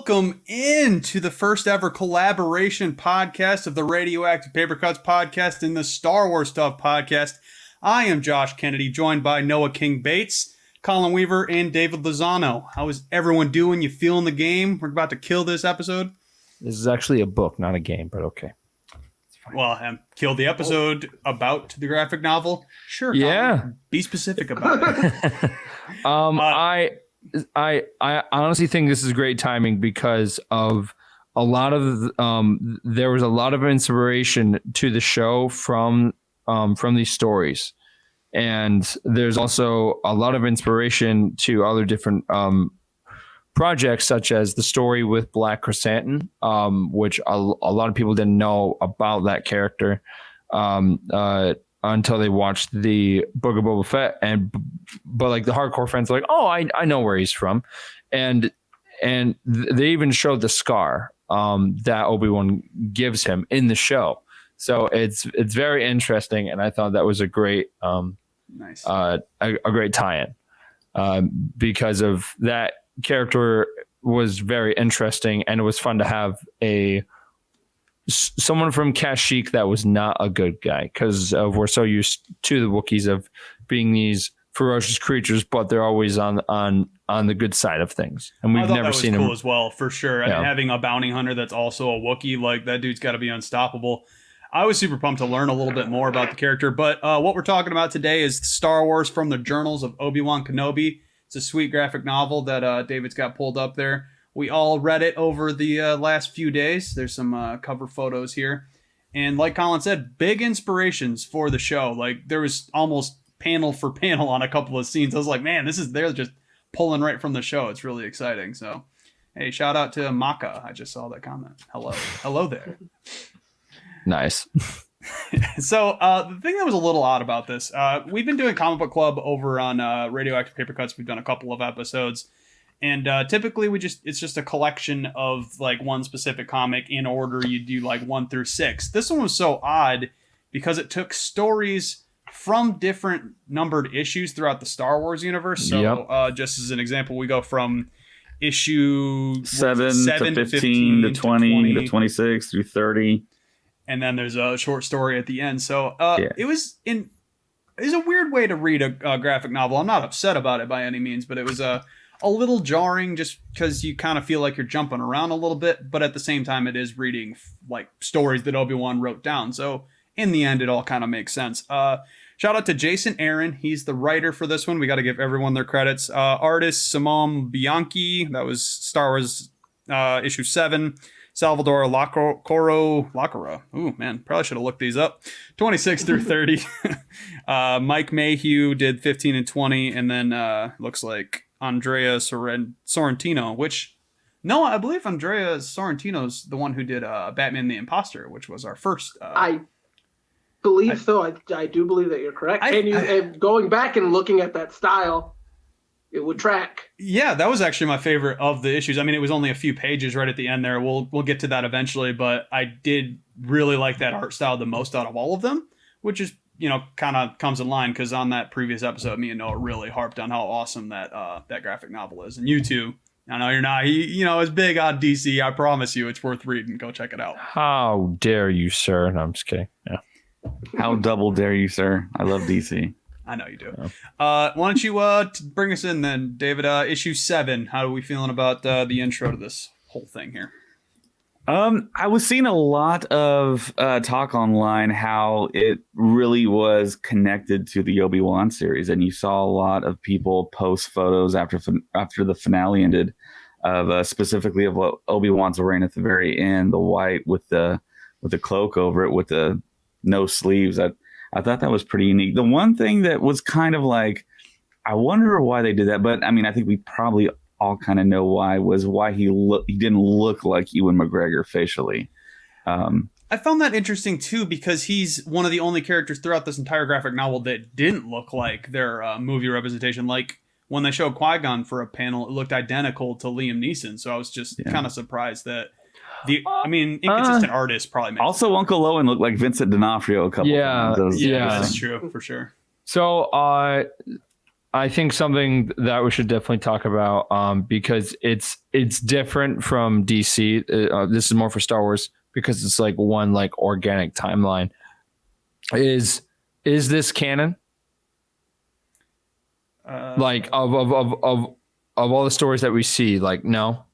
welcome into the first ever collaboration podcast of the Radioactive Papercuts Podcast and the Star Wars Stuff Podcast. I am Josh Kennedy, joined by Noah King Bates, Colin Weaver, and David Lozano. How is everyone doing? You feeling the game? We're about to kill this episode. This is actually a book, not a game, but okay. Well, kill the episode about the graphic novel. Sure. Colin. Yeah. Be specific about it. I honestly think this is great timing because of a lot of there was a lot of inspiration to the show from these stories, and there's also a lot of inspiration to other different projects, such as the story with Black Chrysanthemum, which a lot of people didn't know about that character until they watched the Book of Boba Fett, but like the hardcore fans are like, oh, I know where he's from, and they even showed the scar that Obi-Wan gives him in the show. So it's very interesting, and I thought that was a great nice a great tie-in because of that character was very interesting, and it was fun to have someone from Kashyyyk that was not a good guy, because we're so used to the Wookiees of being these ferocious creatures, but they're always on the good side of things. And we've never seen cool him as well, for sure. I mean, having a bounty hunter that's also a Wookiee, like that dude's got to be unstoppable. I was super pumped to learn a little bit more about the character, but what we're talking about today is Star Wars from the Journals of Obi-Wan Kenobi. It's a sweet graphic novel that David's got pulled up there. We all read it over the last few days. There's some cover photos here. And like Colin said, big inspirations for the show. Like there was almost panel for panel on a couple of scenes. I was like, man, they're just pulling right from the show. It's really exciting. So, hey, shout out to Maka. I just saw that comment. Hello there. Nice. So the thing that was a little odd about this, we've been doing Comic Book Club over on Radioactive Papercuts. We've done a couple of episodes. And typically it's just a collection of like one specific comic in order. You do like 1 through 6. This one was so odd because it took stories from different numbered issues throughout the Star Wars universe. So just as an example, we go from issue 7 to 15 to 20 to 26 through 30. And then there's a short story at the end. So it was a weird way to read a graphic novel. I'm not upset about it by any means, but it was a little jarring just because you kind of feel like you're jumping around a little bit, but at the same time it is reading like stories that Obi-Wan wrote down. So in the end, it all kind of makes sense. Shout out to Jason Aaron. He's the writer for this one. We got to give everyone their credits. Artist Simone Bianchi. That was Star Wars issue 7. Salvador Lacora. Ooh, man, probably should have looked these up. 26 through 30. Mike Mayhew did 15 and 20. And then looks like Andrea Sorrentino, which, no, I believe Andrea Sorrentino's the one who did Batman the Imposter, which was our first. I believe so. I do believe that you're correct. And going back and looking at that style, it would track. Yeah, that was actually my favorite of the issues. I mean, it was only a few pages right at the end there. We'll get to that eventually, but I did really like that art style the most out of all of them, which is, kind of comes in line because on that previous episode, me and Noah really harped on how awesome that graphic novel is. And you too, I know you're not, is big on DC. I promise you it's worth reading. Go check it out. How dare you, sir? No, I'm just kidding. Yeah. How double dare you, sir? I love DC. I know you do. Why don't you bring us in then, David? Issue 7. How are we feeling about the intro to this whole thing here? I was seeing a lot of talk online how it really was connected to the Obi-Wan series, and you saw a lot of people post photos after the finale ended of specifically of what Obi-Wan's wearing at the very end, the white with the cloak over it with the no sleeves. I thought that was pretty unique. The one thing that was kind of like, I wonder why they did that, but I mean, I think we probably all kind of know why he didn't look like Ewan McGregor facially. I found that interesting too, because he's one of the only characters throughout this entire graphic novel that didn't look like their movie representation. Like when they showed Qui-Gon for a panel, it looked identical to Liam Neeson. So I was just kind of surprised that inconsistent artists probably made also sense. Uncle Owen looked like Vincent D'Onofrio a couple times. Yeah, that's true for sure. So I think something that we should definitely talk about, because it's different from DC. This is more for Star Wars because it's like one like organic timeline. Is this canon? Like of all the stories that we see, like no.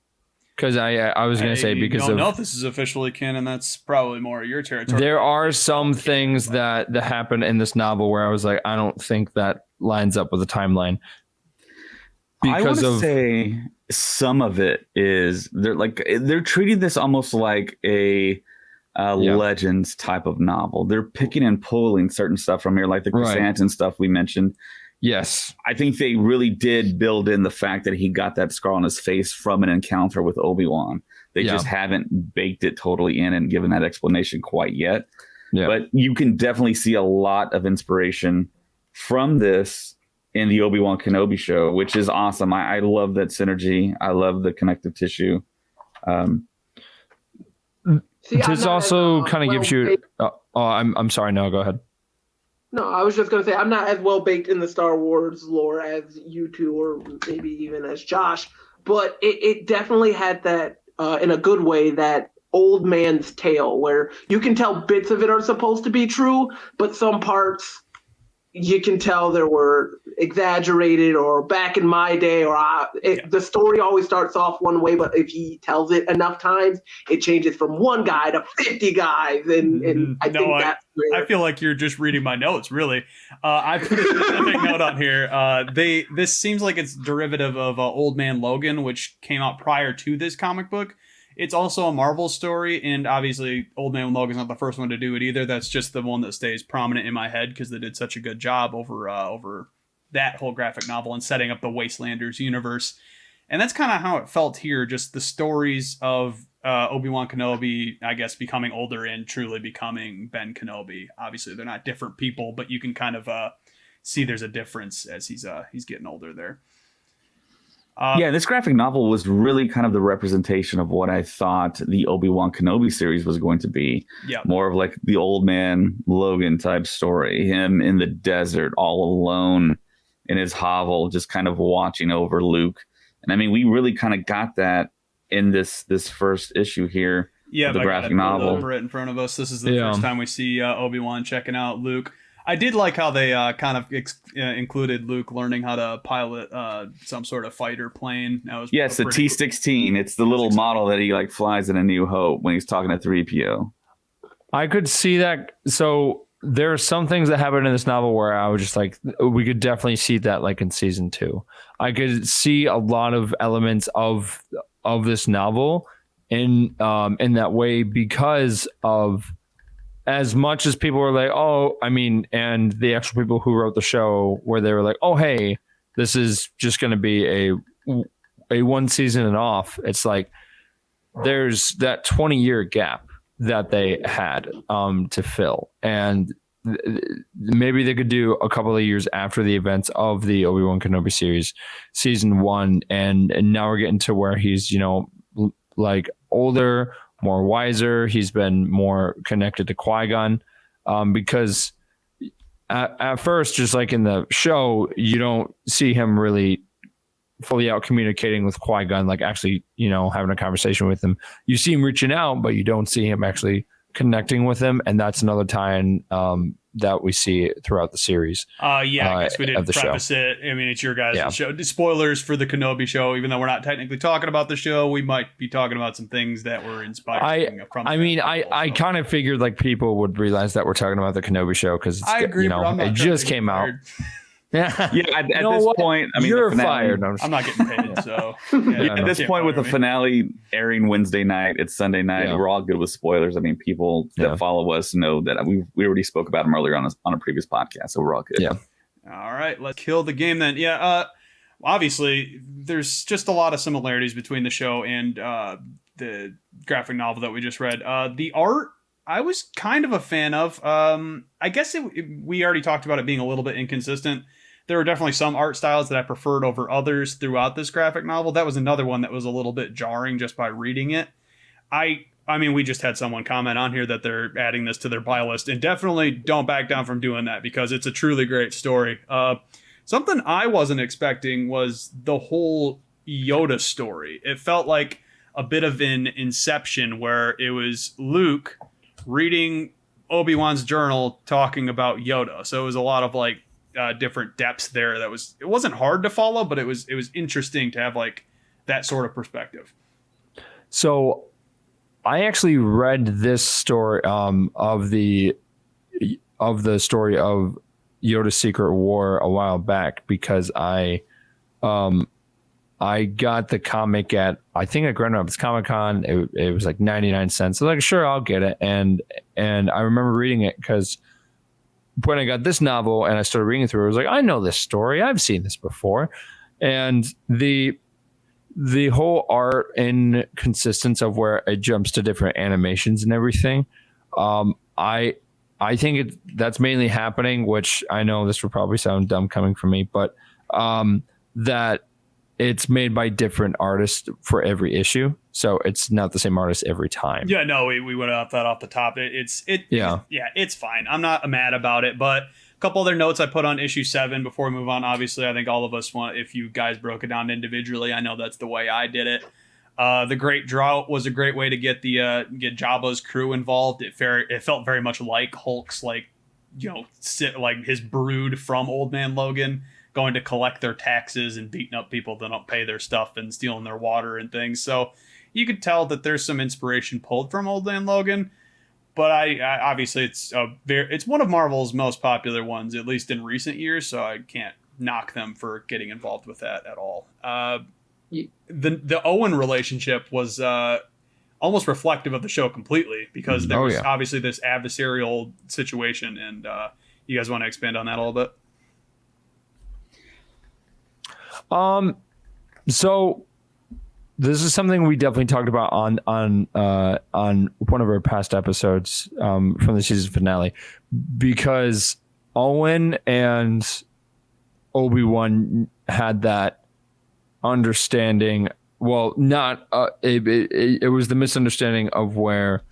Because I was going to say because don't know if this is officially canon. That's probably more your territory. There are some things that happen in this novel where I was like, I don't think that lines up with the timeline. I would say some of it is they're treating this almost like a Legends type of novel. They're picking and pulling certain stuff from here, like the chrysanthemum stuff we mentioned. Yes. I think they really did build in the fact that he got that scar on his face from an encounter with Obi-Wan. They just haven't baked it totally in and given that explanation quite yet. Yeah. But you can definitely see a lot of inspiration from this in the Obi-Wan Kenobi show, which is awesome. I love that synergy. I love the connective tissue. This also kind of gives you... I'm sorry. No, go ahead. No, I was just going to say, I'm not as well baked in the Star Wars lore as you two, or maybe even as Josh, but it definitely had that, in a good way, that old man's tale, where you can tell bits of it are supposed to be true, but some parts you can tell there were exaggerated, or back in my day, or the story always starts off one way, but if he tells it enough times, it changes from one guy to 50 guys. And I think that's where... I feel like you're just reading my notes, really. I put a specific note on here. This seems like it's derivative of Old Man Logan, which came out prior to this comic book. It's also a Marvel story, and obviously Old Man Logan's not the first one to do it either. That's just the one that stays prominent in my head because they did such a good job over that whole graphic novel and setting up the Wastelanders universe. And that's kind of how it felt here, just the stories of Obi-Wan Kenobi, I guess, becoming older and truly becoming Ben Kenobi. Obviously, they're not different people, but you can kind of see there's a difference as he's getting older there. This graphic novel was really kind of the representation of what I thought the Obi-Wan Kenobi series was going to be. Yeah. More of like the Old Man Logan type story. Him in the desert, all alone in his hovel, just kind of watching over Luke. And I mean, we really kind of got that in this first issue here. Yeah, the graphic novel right in front of us. This is the first time we see Obi-Wan checking out Luke. I did like how they kind of included Luke learning how to pilot some sort of fighter plane. That was the T-16. It's the little model that he like flies in A New Hope when he's talking to 3PO. I could see that. So there are some things that happen in this novel where I was just like, we could definitely see that like in season 2. I could see a lot of elements of this novel in that way because of. As much as people were like, and the actual people who wrote the show, where they were like, oh, hey, this is just going to be a one season and off. It's like there's that 20-year gap that they had to fill. And maybe they could do a couple of years after the events of the Obi-Wan Kenobi series, season 1. And now we're getting to where he's, like older, more wiser. He's been more connected to Qui-Gon because at first, just like in the show, you don't see him really fully out communicating with Qui-Gon, like actually, having a conversation with him. You see him reaching out, but you don't see him actually connecting with him. And that's another tie-in that we see throughout the series. I guess we didn't preface it. I mean, it's your guys' show. Spoilers for the Kenobi show. Even though we're not technically talking about the show, we might be talking about some things that were inspired from I kind of figured like people would realize that we're talking about the Kenobi show because I agree, it just came out. At this point, I mean, you're finale, fired. I'm not getting paid, so at this point, with the finale airing Wednesday night, it's Sunday night. Yeah. We're all good with spoilers. I mean, people that follow us know that we already spoke about them earlier on a previous podcast, so we're all good. Yeah. All right, let's kill the game then. Yeah. Obviously, there's just a lot of similarities between the show and the graphic novel that we just read. The art, I was kind of a fan of. I guess we already talked about it being a little bit inconsistent. There were definitely some art styles that I preferred over others throughout this graphic novel. That was another one that was a little bit jarring just by reading it. I mean, we just had someone comment on here that they're adding this to their buy list, and definitely don't back down from doing that because it's a truly great story. Something I wasn't expecting was the whole Yoda story. It felt like a bit of an Inception where it was Luke reading Obi-Wan's journal talking about Yoda. So it was a lot of like different depths there. It wasn't hard to follow, but it was interesting to have like that sort of perspective. So I actually read this story of the story of Yoda's Secret War a while back because I got the comic at, I think at Grand Rapids Comic-Con. It was like 99 cents. So like, sure, I'll get it. And I remember reading it because when I got this novel and I started reading through it, I was like, I know this story. I've seen this before. And the whole art and consistency of where it jumps to different animations and everything, I think that's mainly happening, which I know this would probably sound dumb coming from me, but that it's made by different artists for every issue. So it's not the same artist every time. Yeah, no, we went off that off the top. It's fine. I'm not mad about it, but a couple other notes I put on issue 7 before we move on. Obviously, I think all of us want, if you guys broke it down individually, I know that's the way I did it. The Great Drought was a great way to get get Jabba's crew involved. It felt very much like Hulk's, like, like his brood from Old Man Logan, going to collect their taxes and beating up people that don't pay their stuff and stealing their water and things. So you could tell that there's some inspiration pulled from Old Man Logan. But I obviously it's one of Marvel's most popular ones, at least in recent years. So I can't knock them for getting involved with that at all. The Owen relationship was almost reflective of the show completely, because there was obviously this adversarial situation, and you guys want to expand on that a little bit? So this is something we definitely talked about on one of our past episodes from the season finale, because Owen and Obi-Wan had that understanding. Well, not it was the misunderstanding of where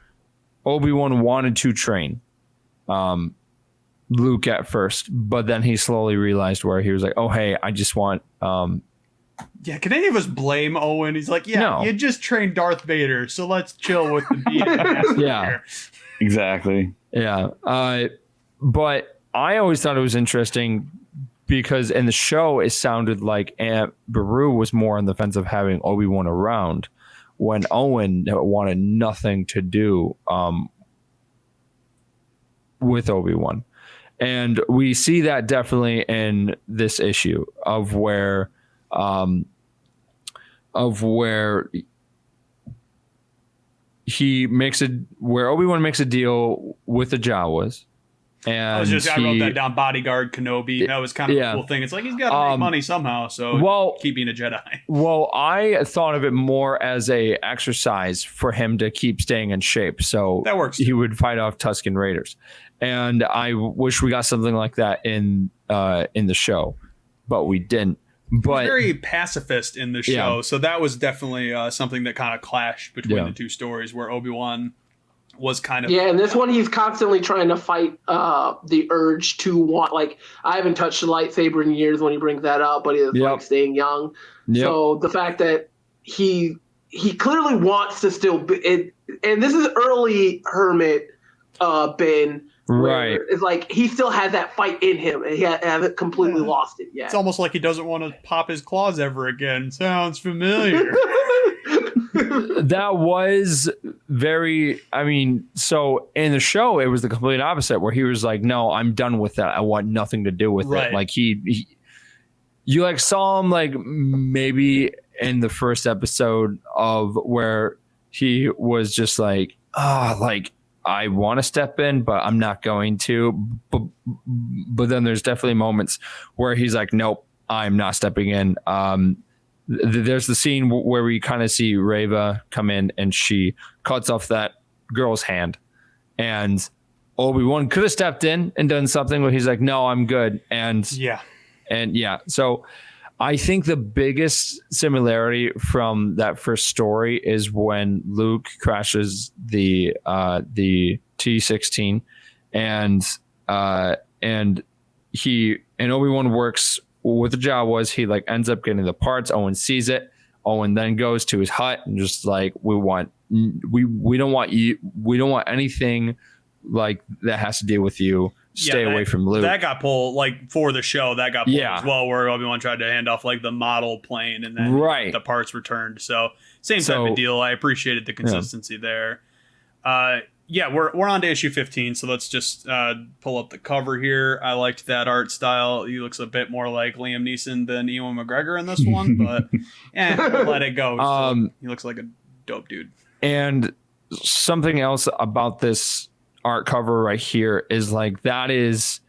Obi-Wan wanted to train Luke at first, but then he slowly realized where he was like, oh, hey, I just want can any of us blame Owen? He's like, no. You just trained Darth Vader, so let's chill with the BS. Yeah, exactly. Yeah, but I always thought it was interesting because in the show it sounded like Aunt Beru was more on the fence of having Obi-Wan around, when Owen wanted nothing to do with Obi-Wan. And we see that definitely in this issue of where Obi-Wan makes a deal with the Jawas. And I wrote that down. Bodyguard Kenobi. That was kind of a cool thing. It's like he's got to make money somehow, so keep being a Jedi. Well, I thought of it more as a exercise for him to keep staying in shape. So that works. He would fight off Tusken Raiders. And I wish we got something like that in the show, but we didn't. But he's very pacifist in the show, so that was definitely something that kind of clashed between the two stories, where Obi-Wan was kind of and this one he's constantly trying to fight the urge to want, like, I haven't touched a lightsaber in years when he brings that up, but he's like staying young. So the fact that he clearly wants to still be, and this is early Hermit Ben. Right. It's like he still has that fight in him, and he hasn't completely lost it yet. It's almost like he doesn't want to pop his claws ever again. Sounds familiar. That was very, so in the show, it was the complete opposite, where he was like, no, I'm done with that. I want nothing to do with it. Like you like saw him like maybe in the first episode of where he was just like, I want to step in, but I'm not going to. But then there's definitely moments where he's like, nope, I'm not stepping in. There's the scene where we kind of see Reva come in and she cuts off that girl's hand. And Obi-Wan could have stepped in and done something, but he's like, no, I'm good. So I think the biggest similarity from that first story is when Luke crashes the T-16 and Obi-Wan works with the Jawas, he like ends up getting the parts. Owen sees it. Owen then goes to his hut and just like, we don't want anything like that has to deal with you. Stay away from Luke. That got pulled like for the show. That got pulled as well, where Obi-Wan tried to hand off like the model plane and then the parts returned. So same type of deal. I appreciated the consistency there. We're on to issue 15. So let's just pull up the cover here. I liked that art style. He looks a bit more like Liam Neeson than Ewan McGregor in this one, but let it go. He looks like a dope dude. And something else about this art cover right here is like that is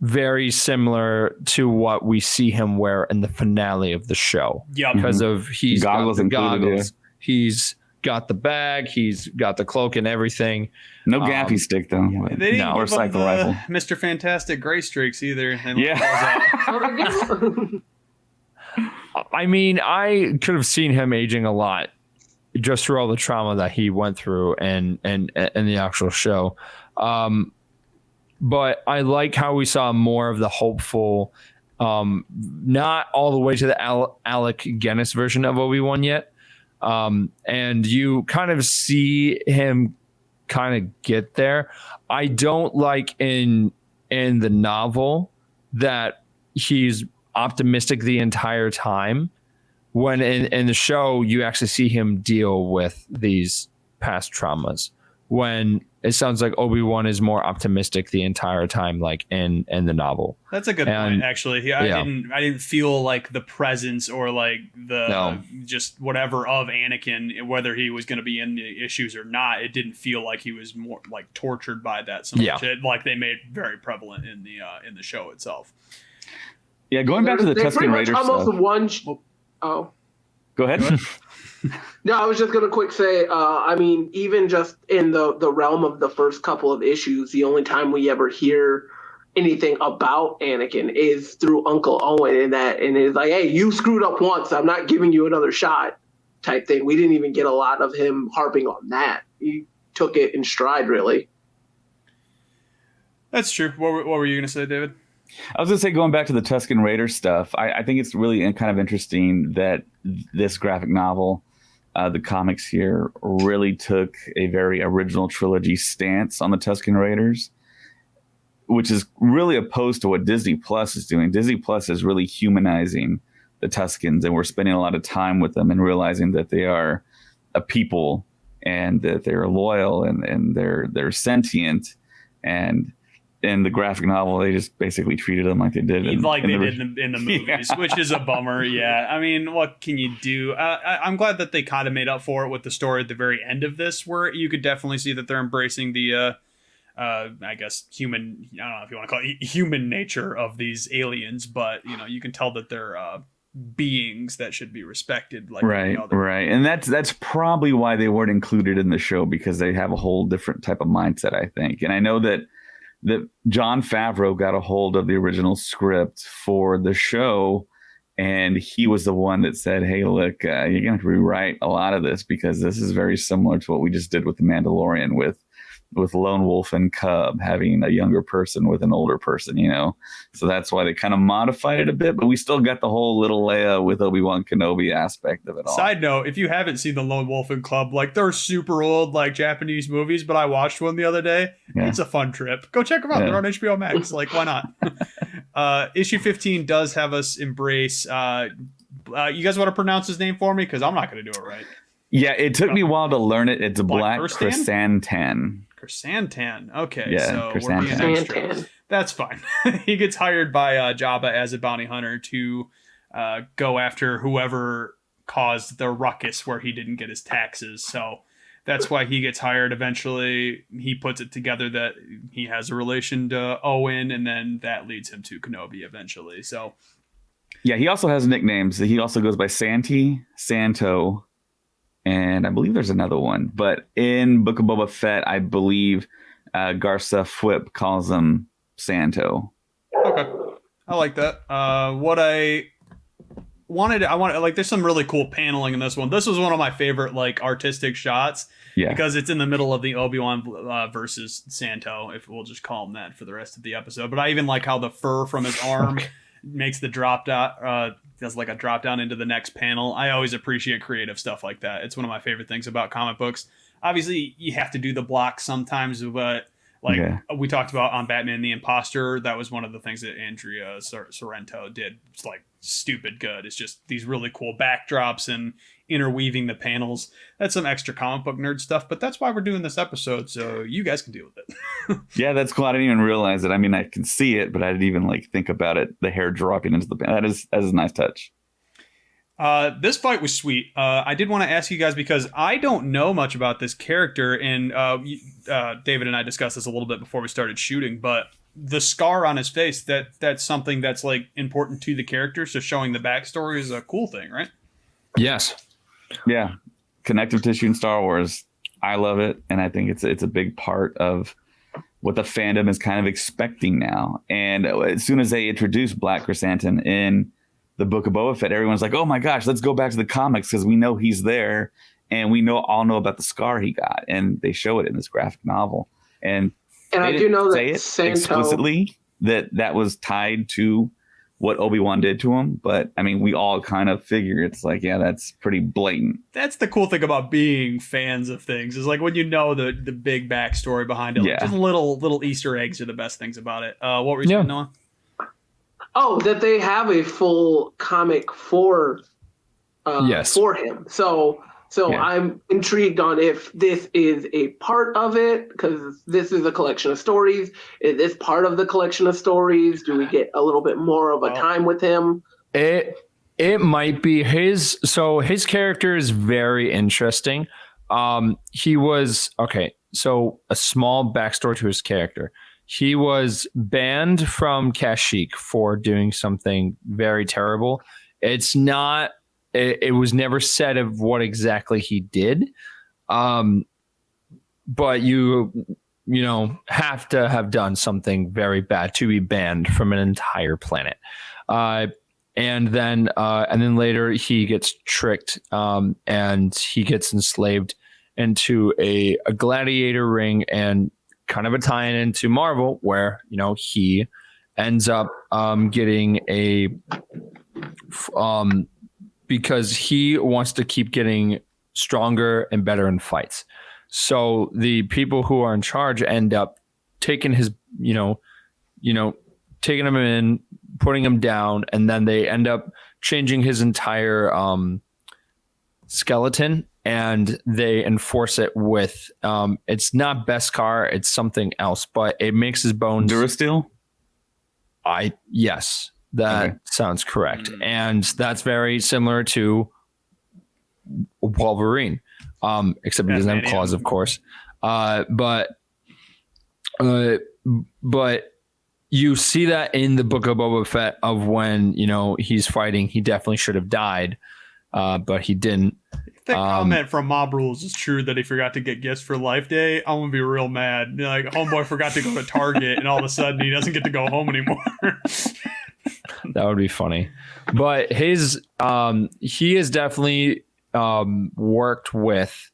very similar to what we see him wear in the finale of the show. Yeah, because of he's goggles got the included, goggles, he's got the bag, he's got the cloak and everything. No gaffy stick though. They didn't or cycle rifle. Mr. Fantastic gray streaks either. I mean, I could have seen him aging a lot just through all the trauma that he went through and the actual show. But I like how we saw more of the hopeful, not all the way to the Alec Guinness version of Obi-Wan yet. And you kind of see him kind of get there. I don't like in the novel that he's optimistic the entire time. When in the show, you actually see him deal with these past traumas. When it sounds like Obi-Wan is more optimistic the entire time, like in the novel. That's a good point, actually. I didn't feel like the presence or like just whatever of Anakin, whether he was going to be in the issues or not. It didn't feel like he was more like tortured by that so much. Like they made very prevalent in the show itself. Yeah, going back to the Tusken Raiders stuff. Oh, go ahead. No, I was just gonna quick say. I mean, even just in the realm of the first couple of issues, the only time we ever hear anything about Anakin is through Uncle Owen, and it's like, hey, you screwed up once, I'm not giving you another shot, type thing. We didn't even get a lot of him harping on that. He took it in stride, really. That's true. What were you gonna say, David? I was going to say, going back to the Tusken Raider stuff, I think it's really kind of interesting that this graphic novel, the comics here, really took a very original trilogy stance on the Tusken Raiders, which is really opposed to what Disney Plus is doing. Disney Plus is really humanizing the Tuskens, and we're spending a lot of time with them and realizing that they are a people and that they're loyal and they're sentient. And in the graphic novel, they just basically treated them like they did in the movies, which is a bummer. Yeah, I mean, what can you do? I'm glad that they kind of made up for it with the story at the very end of this, where you could definitely see that they're embracing the, I guess, human. I don't know if you want to call it human nature of these aliens, but you can tell that they're beings that should be respected. Like right, and that's probably why they weren't included in the show, because they have a whole different type of mindset, I think. And I know that Jon Favreau got a hold of the original script for the show, and he was the one that said, hey, look, you're going to have to rewrite a lot of this, because this is very similar to what we just did with The Mandalorian with Lone Wolf and Cub, having a younger person with an older person, So that's why they kind of modified it a bit, but we still got the whole little Leia with Obi-Wan Kenobi aspect of it all. Side note, if you haven't seen the Lone Wolf and Cub, like they're super old, like Japanese movies, but I watched one the other day. Yeah. It's a fun trip. Go check them out. Yeah. They're on HBO Max. Like, why not? Issue 15 does have us embrace. You guys want to pronounce his name for me? Because I'm not going to do it right. Yeah, it took me a while to learn it. It's Black Chrysantan. Chrysantan. Okay, yeah, so we're being extra. That's fine. He gets hired by Jabba as a bounty hunter to go after whoever caused the ruckus where he didn't get his taxes. So that's why he gets hired. Eventually, he puts it together that he has a relation to Owen, and then that leads him to Kenobi eventually. So, yeah, he also has nicknames. He also goes by Santi, Santo, and I believe there's another one. But in Book of Boba Fett, I believe Garza Fwip calls him Santo. Okay, I like that. What I wanted, like, there's some really cool paneling in this one. This was one of my favorite, like, artistic shots. Yeah. Because it's in the middle of the Obi-Wan versus Santo, if we'll just call him that for the rest of the episode. But I even like how the fur from his arm makes the drop down, does like a drop down into the next panel. I always appreciate creative stuff like that. It's one of my favorite things about comic books. Obviously, you have to do the block sometimes, but like we talked about on Batman the Imposter, that was one of the things that Andrea Sorrento did. It's like stupid good. It's just these really cool backdrops and interweaving the panels. That's some extra comic book nerd stuff, but that's why we're doing this episode, so you guys can deal with it. Yeah, that's cool. I didn't even realize it. I mean, I can see it, but I didn't even like think about it. The hair dropping into the panel. That is a nice touch. This fight was sweet. I did want to ask you guys because I don't know much about this character, and David and I discussed this a little bit before we started shooting, but the scar on his face, that's something that's like important to the character, so showing the backstory is a cool thing, right? Yes. Yeah. Connective tissue in Star Wars. I love it, and I think it's a big part of what the fandom is kind of expecting now. And as soon as they introduced Black Chrysanthemum in the Book of Boba Fett, everyone's like, oh my gosh, let's go back to the comics because we know he's there and we all know about the scar he got. And they show it in this graphic novel. And I do know that say Santo explicitly that was tied to what Obi-Wan did to him. But I mean, we all kind of figure it's like, yeah, that's pretty blatant. That's the cool thing about being fans of things is like when you know the big backstory behind it. Like just little Easter eggs are the best things about it. What were you saying, Noah? Oh, that they have a full comic for him. So I'm intrigued on if this is a part of it, because this is a collection of stories. Is this part of the collection of stories? Do we get a little bit more of a time with him? It might be his. So his character is very interesting. He was so a small backstory to his character. He was banned from Kashyyyk for doing something very terrible. It's not. It was never said of what exactly he did, but you have to have done something very bad to be banned from an entire planet. And then later he gets tricked, and he gets enslaved into a gladiator ring, and kind of a tie-in into Marvel, where he ends up getting a because he wants to keep getting stronger and better in fights. So the people who are in charge end up taking his taking him in, putting him down, and then they end up changing his entire skeleton, and they enforce it with it's not Beskar, it's something else, but it makes his bones Durasteel. Yes, that sounds correct, and that's very similar to Wolverine, except he doesn't have claws, of course. But you see that in the Book of Boba Fett of when he's fighting. He definitely should have died, but he didn't. If that comment from Mob Rules is true that he forgot to get gifts for Life Day, I'm gonna be real mad. Like, homeboy forgot to go to Target, and all of a sudden he doesn't get to go home anymore. That would be funny. But his he has definitely worked with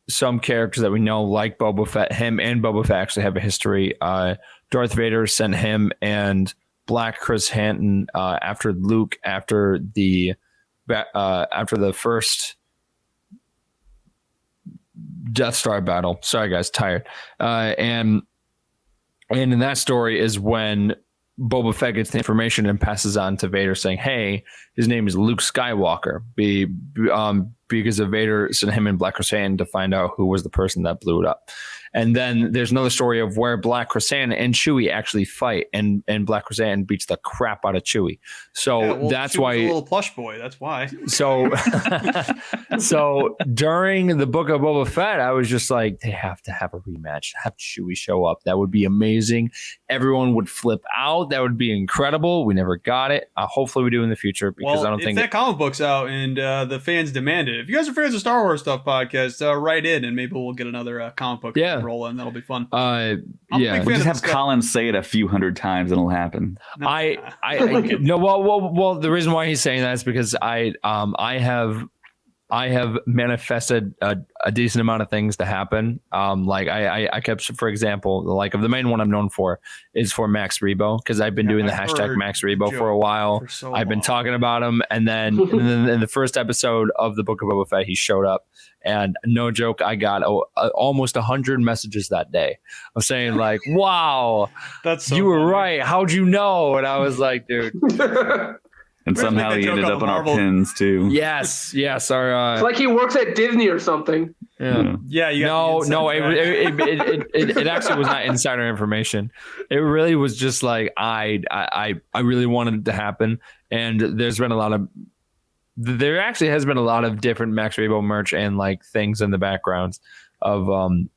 some characters that we know, like Boba Fett. Him and Boba Fett actually have a history. Darth Vader sent him and Black Chrysanthemum after Luke after the first Death Star battle. Sorry guys, tired. And in that story is when Boba Fett gets the information and passes on to Vader saying, hey, his name is Luke Skywalker, because of Vader sent him and Black Chrysanthemum to find out who was the person that blew it up. And then there's another story of where Black Chrysanthemum and Chewie actually fight, and Black Chrysanthemum beats the crap out of Chewie. So that's why a little plush boy. That's why. So during the Book of Boba Fett, I was just like, they have to have a rematch. Have Chewie show up. That would be amazing. Everyone would flip out. That would be incredible. We never got it. Hopefully we do in the future, because I don't think that comic book's out and the fans demand it. If you guys are fans of Star Wars stuff podcast, write in and maybe we'll get another comic book rolling. That'll be fun. We'll just have Colin say it a few hundred times and it'll happen. No, well, the reason why he's saying that is because I have I have manifested a decent amount of things to happen. Like I kept, for example, like the main one I'm known for is for Max Rebo, because I've been doing the hashtag Max Rebo for a while. I've been talking about him, and then in the first episode of the Book of Boba Fett, he showed up, and no joke, I got almost 100 messages that day of saying like, "Wow, that's so you were funny. right. How'd you know?" And I was like, "Dude." And somehow he ended up on our pins too. Yes. It's like he works at Disney or something. Yeah. You It actually was not insider information. It really was just like I really wanted it to happen, and there actually has been a lot of different Max Rebo merch and like things in the backgrounds of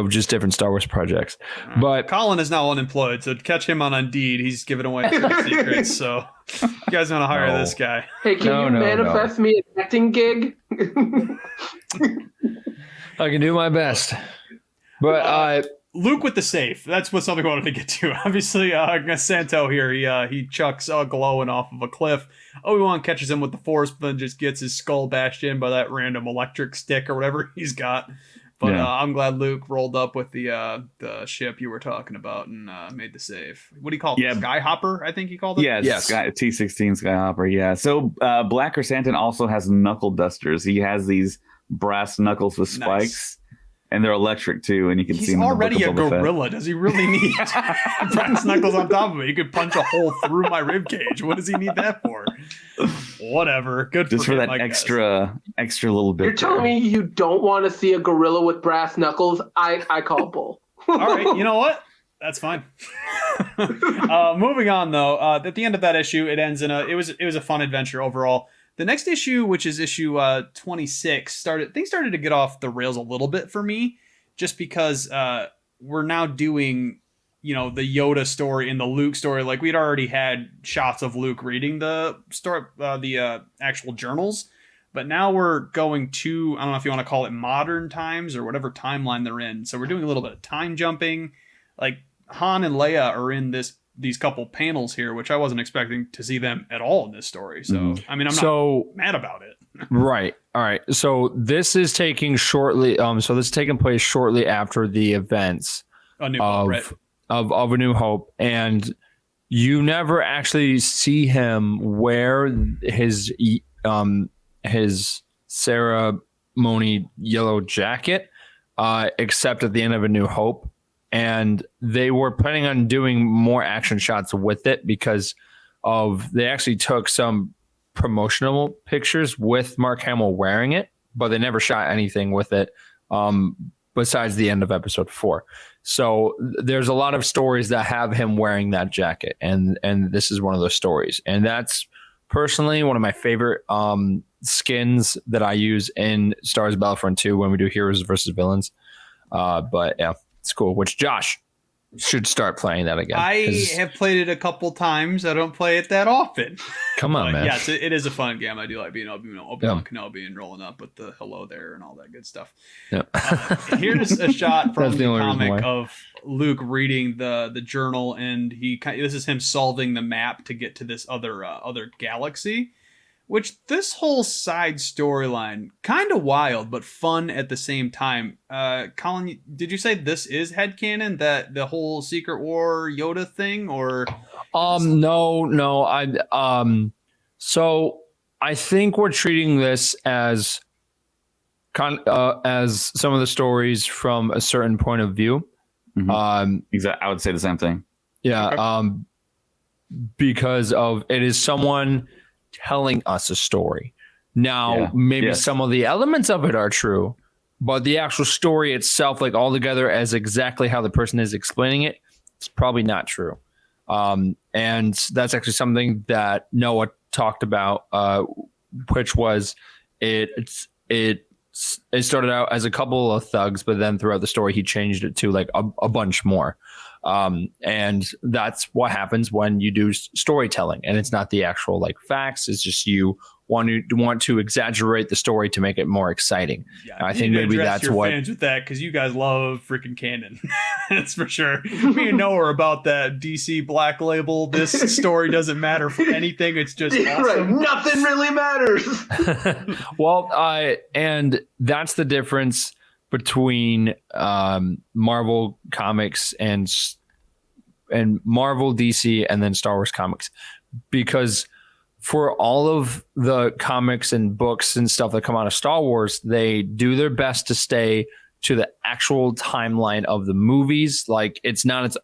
just different Star Wars projects. But Colin is now unemployed, so catch him on Indeed. He's giving away secrets. So you guys want to hire this guy? Hey, can you manifest me an acting gig? I can do my best. But Luke with the safe. That's what something I wanted to get to. Obviously, Santo here. He chucks glowing off of a cliff. Obi-Wan catches him with the Force, but then just gets his skull bashed in by that random electric stick or whatever he's got. But I'm glad Luke rolled up with the ship you were talking about and made the save. What do you call it? Yeah. Skyhopper, I think he called it? Yes. T-16 Skyhopper, yeah. So Black Chrysanthemum also has knuckle dusters. He has these brass knuckles with spikes. And they're electric too, and you can see him. He's already a gorilla. Does he really need brass knuckles on top of it? He could punch a hole through my rib cage. What does he need that for? Whatever. Good just for that extra little bit. You're telling me you don't want to see a gorilla with brass knuckles? I call bull. All right, you know what? That's fine. Moving on though. At the end of that issue, it ends in it was a fun adventure overall. The next issue, which is issue 26, things started to get off the rails a little bit for me, just because we're now doing, the Yoda story and the Luke story. Like we'd already had shots of Luke reading the story, the actual journals, but now we're going to, I don't know if you want to call it modern times or whatever timeline they're in. So we're doing a little bit of time jumping. Like Han and Leia are in these couple panels here, which I wasn't expecting to see them at all in this story. So, I mean, I'm not mad about it. Right. All right. So this is taking shortly. So this is taking place shortly after the events of A New Hope. And you never actually see him wear his ceremony yellow jacket, except at the end of A New Hope. And they were planning on doing more action shots with it because they actually took some promotional pictures with Mark Hamill wearing it, but they never shot anything with it besides the end of episode 4. So there's a lot of stories that have him wearing that jacket, and this is one of those stories. And that's personally one of my favorite skins that I use in Star Wars Battlefront 2 when we do heroes versus villains. But yeah. It's cool, which Josh should start playing that again. I have played it a couple times. I don't play it that often. Come on, man. Yes, it is a fun game. I do like being Obi-Wan Kenobi and rolling up with the hello there and all that good stuff. Yeah. Here's a shot from the comic of Luke reading the journal, and this is him solving the map to get to this other galaxy. Which this whole side storyline, kind of wild, but fun at the same time. Colin, did you say this is headcanon, that the whole Secret War Yoda thing, or? No. So I think we're treating this as some of the stories from a certain point of view. Mm-hmm. Exactly. I would say the same thing. Yeah. Okay. Because it is someone telling us a story. Now, maybe some of the elements of it are true, but the actual story itself, like all together as exactly how the person is explaining it, it's probably not true. And that's actually something that Noah talked about, which was it started out as a couple of thugs, but then throughout the story, he changed it to like a bunch more. And that's what happens when you do storytelling, and it's not the actual like facts. It's just you want to exaggerate the story to make it more exciting. Yeah, I think maybe that's your what fans with that, because you guys love freaking canon. That's for sure. Me and Noah are about that DC Black Label. This story doesn't matter for anything. It's just awesome. Right. Nothing really matters. Well, and that's the difference between Marvel Comics and Marvel, DC, and then Star Wars Comics, because for all of the comics and books and stuff that come out of Star Wars, they do their best to stay to the actual timeline of the movies. Like, it's not its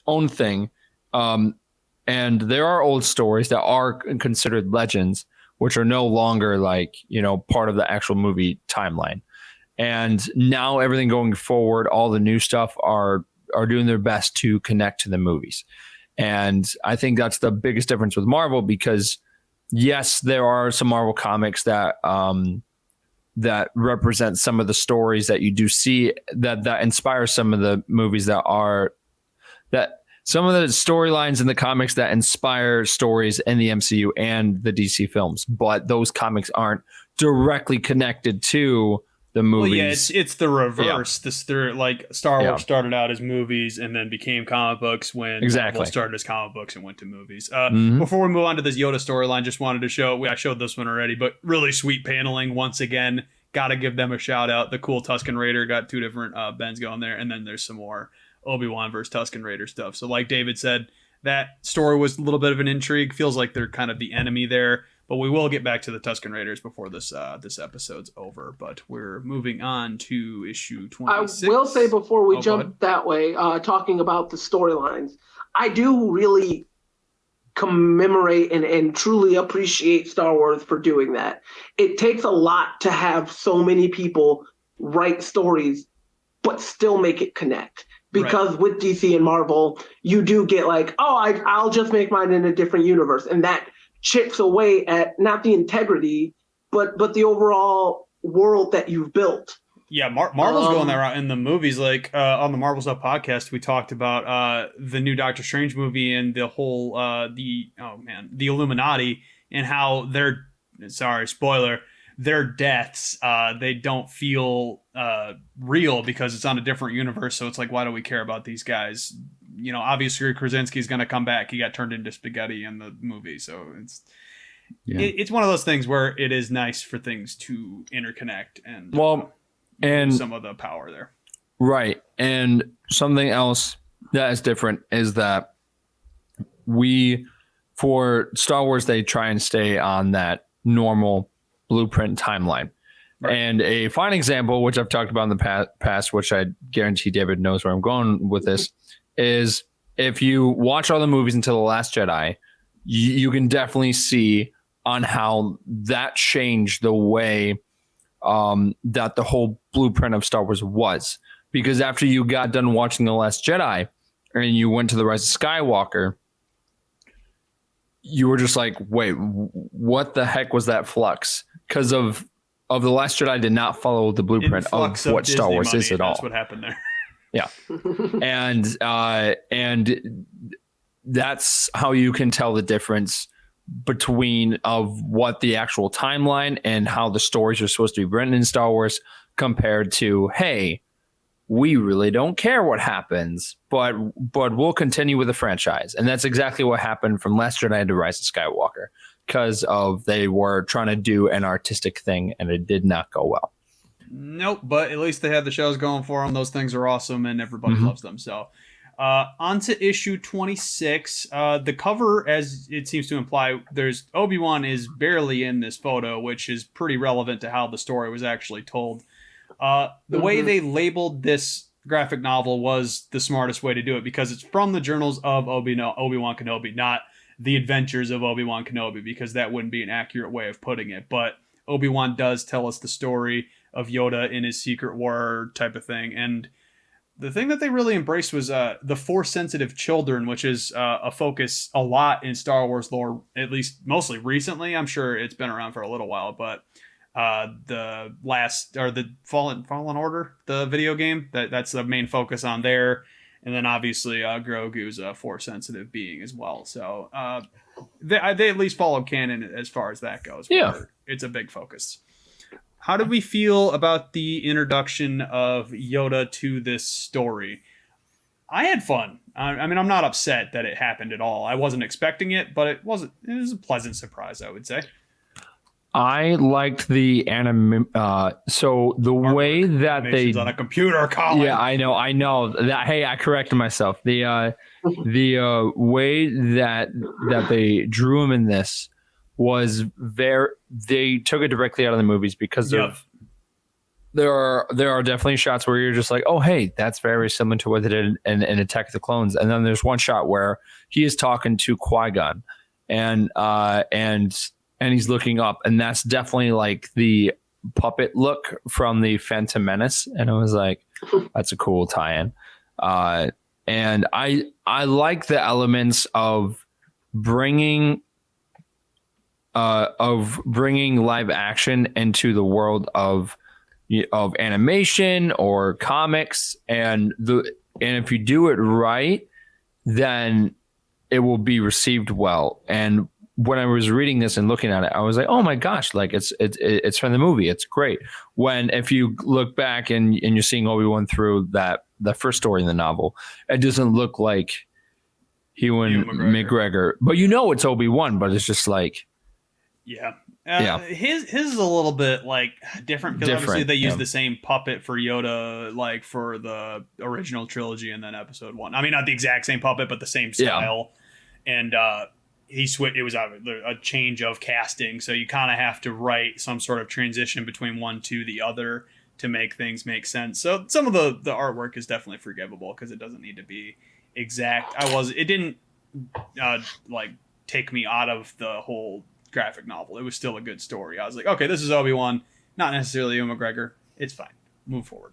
own thing. And there are old stories that are considered legends, which are no longer part of the actual movie timeline. And now everything going forward, all the new stuff are doing their best to connect to the movies. And I think that's the biggest difference with Marvel, because yes, there are some Marvel comics that that represent some of the stories that you do see that inspire some of the movies that some of the storylines in the comics that inspire stories in the MCU and the DC films, but those comics aren't directly connected to the movies. Well, yeah, it's the reverse. Yeah. Star Wars started out as movies and then became comic books when Marvel started as comic books and went to movies. Before we move on to this Yoda storyline, just wanted to show, I showed this one already, but really sweet paneling once again. Got to give them a shout out. The cool Tusken Raider got 2 different Bens going there, and then there's some more Obi-Wan versus Tusken Raider stuff. So like David said, that story was a little bit of an intrigue. Feels like they're kind of the enemy there. But we will get back to the Tusken Raiders before this episode's over. But we're moving on to issue 26. I will say before we jump that way, talking about the storylines, I do really commemorate and truly appreciate Star Wars for doing that. It takes a lot to have so many people write stories, but still make it connect. Because with DC and Marvel, you do get I'll just make mine in a different universe. And that chips away at not the integrity, but the overall world that you've built. Yeah, Marvel's going that route in the movies. Like on the Marvel Stuff podcast, we talked about the new Doctor Strange movie and the whole the Illuminati, and how their deaths they don't feel real because it's on a different universe. So it's like, why do we care about these guys? Obviously Krasinski's going to come back. He got turned into spaghetti in the movie. So it's one of those things where it is nice for things to interconnect and some of the power there. Right. And something else that is different is that for Star Wars, they try and stay on that normal blueprint timeline. Right. And a fine example, which I've talked about in the past, which I guarantee David knows where I'm going with this, is if you watch all the movies until The Last Jedi, you can definitely see on how that changed the way that the whole blueprint of Star Wars was. Because after you got done watching The Last Jedi and you went to The Rise of Skywalker, you were just like, wait, what the heck was that flux? Because of The Last Jedi did not follow the blueprint of what Disney Star Wars is at all. That's what happened there. Yeah. and that's how you can tell the difference between of what the actual timeline and how the stories are supposed to be written in Star Wars compared to, hey, we really don't care what happens, but we'll continue with the franchise. And that's exactly what happened from Last Jedi to Rise of Skywalker, because they were trying to do an artistic thing and it did not go well. Nope, but at least they had the shows going for them. Those things are awesome and everybody loves them. So on to issue 26. The cover, as it seems to imply, there's Obi-Wan is barely in this photo, which is pretty relevant to how the story was actually told. The way they labeled this graphic novel was the smartest way to do it, because it's from the Journals of Obi-Wan Kenobi, not the Adventures of Obi-Wan Kenobi, because that wouldn't be an accurate way of putting it. But Obi-Wan does tell us the story of Yoda in his secret war type of thing. And the thing that they really embraced was the Force-sensitive children, which is a focus a lot in Star Wars lore, at least mostly recently. I'm sure it's been around for a little while, but the Fallen Order, the video game, that's the main focus on there. And then obviously Grogu's a force sensitive being as well. So they at least follow canon as far as that goes. Yeah. It's a big focus. How did we feel about the introduction of Yoda to this story? I had fun. I mean, I'm not upset that it happened at all. I wasn't expecting it, but it was a pleasant surprise, I would say. I liked the anime. So the way that they on a computer, Colin. Yeah, I know that. Hey, I corrected myself. The way that they drew him in this was they took it directly out of the movies because of there are definitely shots where you're just like, oh, hey, that's very similar to what they did in Attack of the Clones. And then there's one shot where he is talking to Qui-Gon and he's looking up, and that's definitely like the puppet look from the Phantom Menace. And I was like, that's a cool tie-in. And I like the elements of bringing live action into the world of animation or comics, and if you do it right, then it will be received well. And when I was reading this and looking at it, I was like, oh my gosh, like it's from the movie. It's great. If you look back and you're seeing Obi-Wan through the first story in the novel, it doesn't look like Ewan McGregor, but it's Obi-Wan, but it's just like, his is a little bit like different because obviously they use the same puppet for Yoda, like for the original trilogy and then Episode 1. I mean, not the exact same puppet, but the same style. And it was a change of casting, so you kind of have to write some sort of transition between one to the other to make things make sense. So some of the artwork is definitely forgivable because it doesn't need to be exact. It didn't like take me out of the whole graphic novel. It was still a good story. I was like, okay, this is Obi-Wan, not necessarily Ewan McGregor. It's fine. Move forward.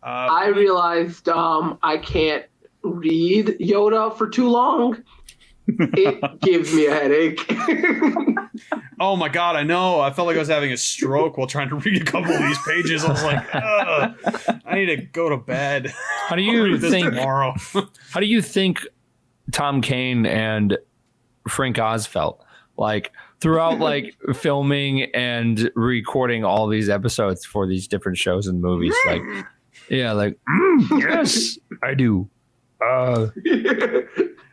I realized I can't read Yoda for too long. It gives me a headache. Oh my god, I know. I felt like I was having a stroke while trying to read a couple of these pages. I was like, I need to go to bed. How do you think tomorrow? How do you think Tom Kane and Frank Oz felt like throughout like filming and recording all these episodes for these different shows and movies? Like, yes, I do.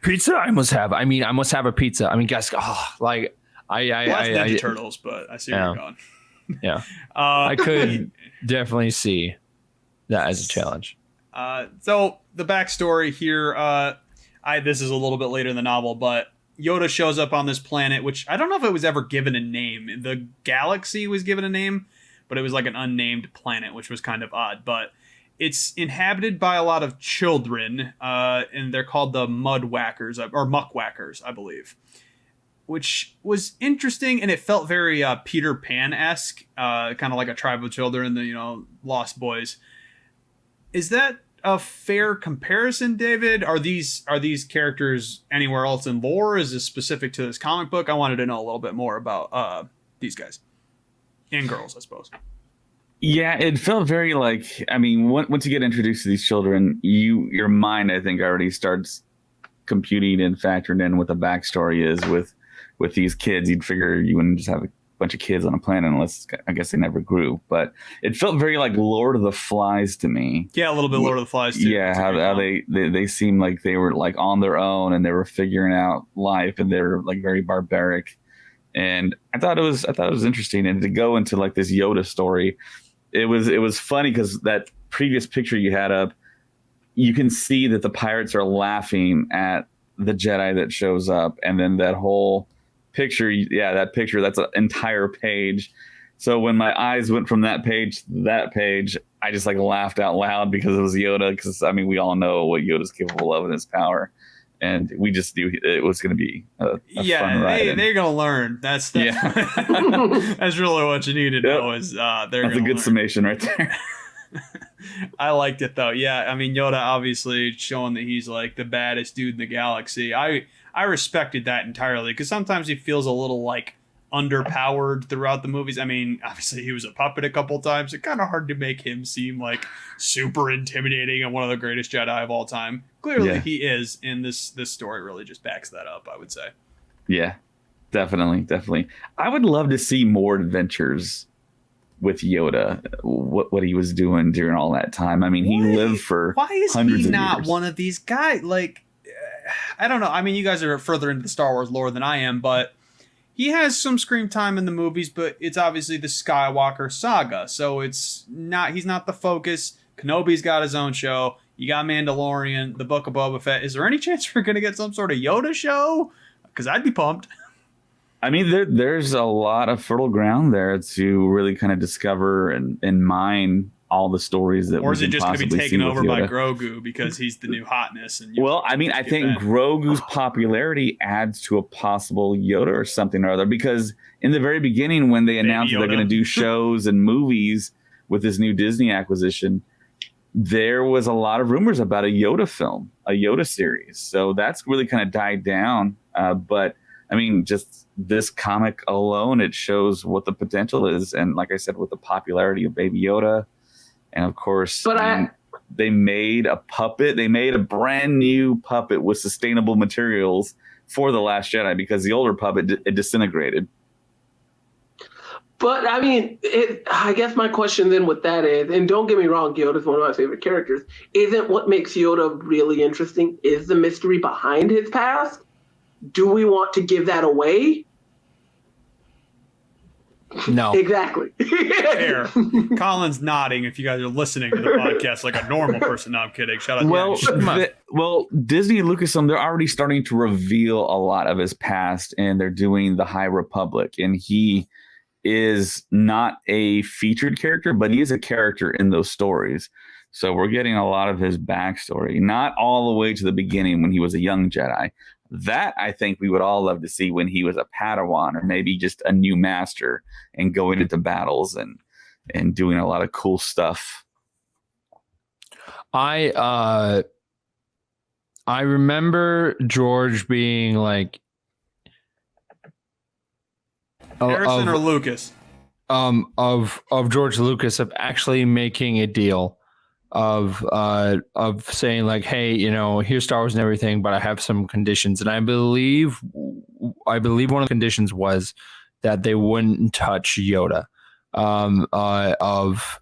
Pizza, I must have. I must have a pizza. I mean, guys, Ninja Turtles, but I see where you're going. Yeah, I could definitely see that as a challenge. So the backstory here, this is a little bit later in the novel, but Yoda shows up on this planet, which I don't know if it was ever given a name. The galaxy was given a name, but it was like an unnamed planet, which was kind of odd. But it's inhabited by a lot of children, and they're called the Mudwhackers, or Muckwhackers, I believe, which was interesting, and it felt very Peter Pan-esque, kind of like a tribe of children, the Lost Boys. Is that a fair comparison, David? Are these characters anywhere else in lore? Is this specific to this comic book? I wanted to know a little bit more about these guys and girls, I suppose. Yeah, it felt very like, I mean, once you get introduced to these children, your mind, I think, already starts computing and factoring in what the backstory is with these kids. You'd figure you wouldn't just have a bunch of kids on a planet unless, I guess, they never grew. But it felt very like Lord of the Flies to me. Yeah, a little bit Lord of the Flies too. Yeah, how they seemed like they were like on their own and they were figuring out life, and they're like very barbaric. And I thought it was interesting. And to go into like this Yoda story, it was funny because that previous picture you had up, you can see that the pirates are laughing at the Jedi that shows up, and then that whole picture, that's an entire page. So when my eyes went from that page to that page, I just like laughed out loud because it was Yoda. Because I mean, we all know what Yoda's capable of in his power, and we just knew it was going to be a fun ride. They're going to learn. That's really what you need to know. Is that's a good summation right there. I liked it though. Yeah, I mean, Yoda obviously showing that he's like the baddest dude in the galaxy. I respected that entirely because sometimes he feels a little like underpowered throughout the movies. I mean, obviously he was a puppet a couple times. It's kind of hard to make him seem like super intimidating and one of the greatest Jedi of all time. Clearly he is, and this story really just backs that up, I would say. Yeah, definitely. I would love to see more adventures with Yoda, what he was doing during all that time. I mean, he lived for why is hundreds he of not years. one of these guys? Like, I don't know. I mean, you guys are further into the Star Wars lore than I am, but he has some screen time in the movies, but it's obviously the Skywalker saga, so he's not the focus. Kenobi's got his own show. You got Mandalorian, the Book of Boba Fett. Is there any chance we're going to get some sort of Yoda show? Because I'd be pumped. I mean, there's a lot of fertile ground there to really kind of discover and mine all the stories that. Or is it just going to be taken over by Grogu because he's the new hotness? And well, I mean, I think Grogu's popularity adds to a possible Yoda or something or other, because in the very beginning, when they announced that they're going to do shows and movies with this new Disney acquisition, there was a lot of rumors about a Yoda film, a Yoda series. So that's really kind of died down. But I mean, just this comic alone, it shows what the potential is. And like I said, with the popularity of Baby Yoda, and of course, they made a puppet. They made a brand new puppet with sustainable materials for The Last Jedi, because the older puppet, it disintegrated. But I mean, I guess my question then with that is, and don't get me wrong, Yoda's one of my favorite characters. Isn't what makes Yoda really interesting is the mystery behind his past? Do we want to give that away? No. Exactly. Fair. Colin's nodding if you guys are listening to the podcast like a normal person. No, I'm kidding. Shout out Well, Disney and Lucasfilm, they're already starting to reveal a lot of his past, and they're doing the High Republic, and he is not a featured character, but he is a character in those stories. So we're getting a lot of his backstory, not all the way to the beginning when he was a young Jedi. That I think we would all love to see when he was a Padawan, or maybe just a new master and going into battles and doing a lot of cool stuff. I remember George being like, Harrison or Lucas? Of George Lucas, of actually making a deal of saying like, hey, you know, here's Star Wars and everything, but I have some conditions. And I believe one of the conditions was that they wouldn't touch Yoda of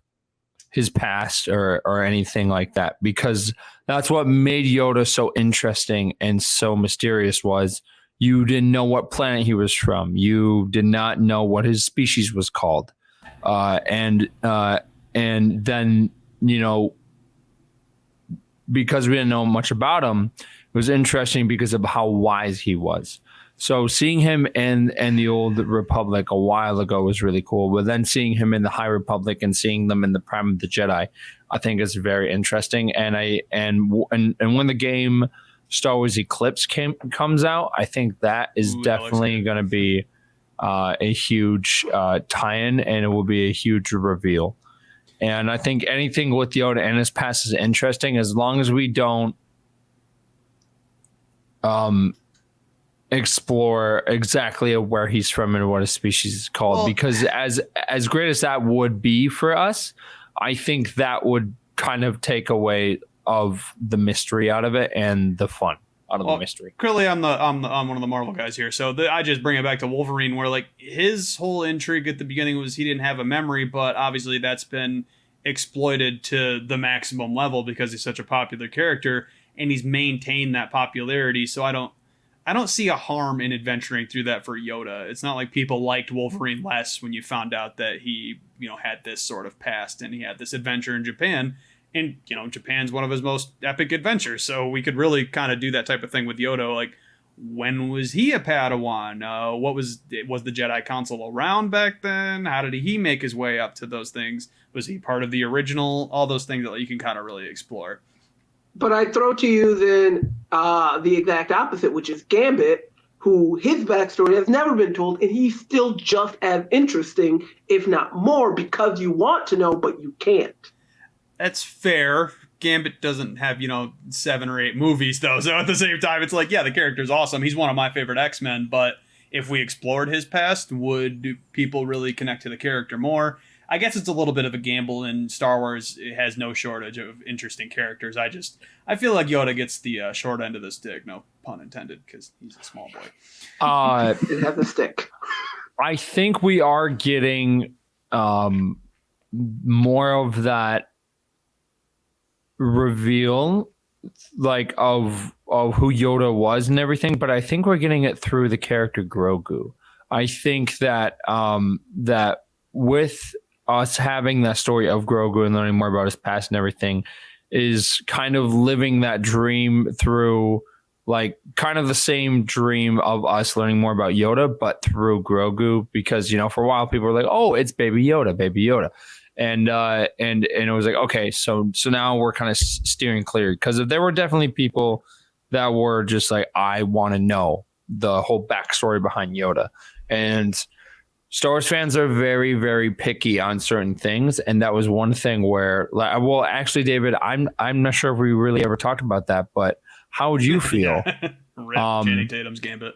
his past or anything like that, because that's what made Yoda so interesting and so mysterious. Was you didn't know what planet he was from. You did not know what his species was called. And then, you know, because we didn't know much about him, it was interesting because of how wise he was. So seeing him in the Old Republic a while ago was really cool. But then seeing him in the High Republic and seeing them in the Prime of the Jedi, I think is very interesting. And when the game Star Wars Eclipse comes out, I think that is definitely going to be a huge tie-in, and it will be a huge reveal. And I think anything with Yoda and his past is interesting, as long as we don't explore exactly where he's from and what his species is called. Well, because as great as that would be for us, I think that would kind of take away of the mystery out of it and the fun out of the mystery. Clearly, I'm one of the Marvel guys here, so I just bring it back to Wolverine, where like his whole intrigue at the beginning was he didn't have a memory, but obviously that's been exploited to the maximum level because he's such a popular character and he's maintained that popularity. So I don't see a harm in adventuring through that for Yoda. It's not like people liked Wolverine less when you found out that he, you know, had this sort of past and he had this adventure in Japan. And, you know, Japan's one of his most epic adventures. So we could really kind of do that type of thing with Yoda. Like, when was he a Padawan? Was the Jedi Council around back then? How did he make his way up to those things? Was he part of the original? All those things that you can kind of really explore. But I throw to you then the exact opposite, which is Gambit, who his backstory has never been told, and he's still just as interesting, if not more, because you want to know, but you can't. That's fair. Gambit doesn't have, 7 or 8 movies, though. So at the same time, it's like, yeah, the character's awesome. He's one of my favorite X-Men, but if we explored his past, would people really connect to the character more? I guess it's a little bit of a gamble, and Star Wars it has no shortage of interesting characters. I feel like Yoda gets the short end of the stick, no pun intended, because he's a small boy. It has the stick. I think we are getting more of that reveal, like of who Yoda was and everything, but I think we're getting it through the character Grogu. I think that that with us having that story of Grogu and learning more about his past and everything is kind of living that dream through, like, kind of the same dream of us learning more about Yoda, but through Grogu, because, you know, for a while people were like, oh, it's Baby Yoda. And it was like, okay, so now we're kind of steering clear, because there were definitely people that were just like, I want to know the whole backstory behind Yoda. And Star Wars fans are very, very picky on certain things, and that was one thing where, like, well, actually, David, I'm not sure if we really ever talked about that, but how would you feel? Rip Channing Tatum's Gambit.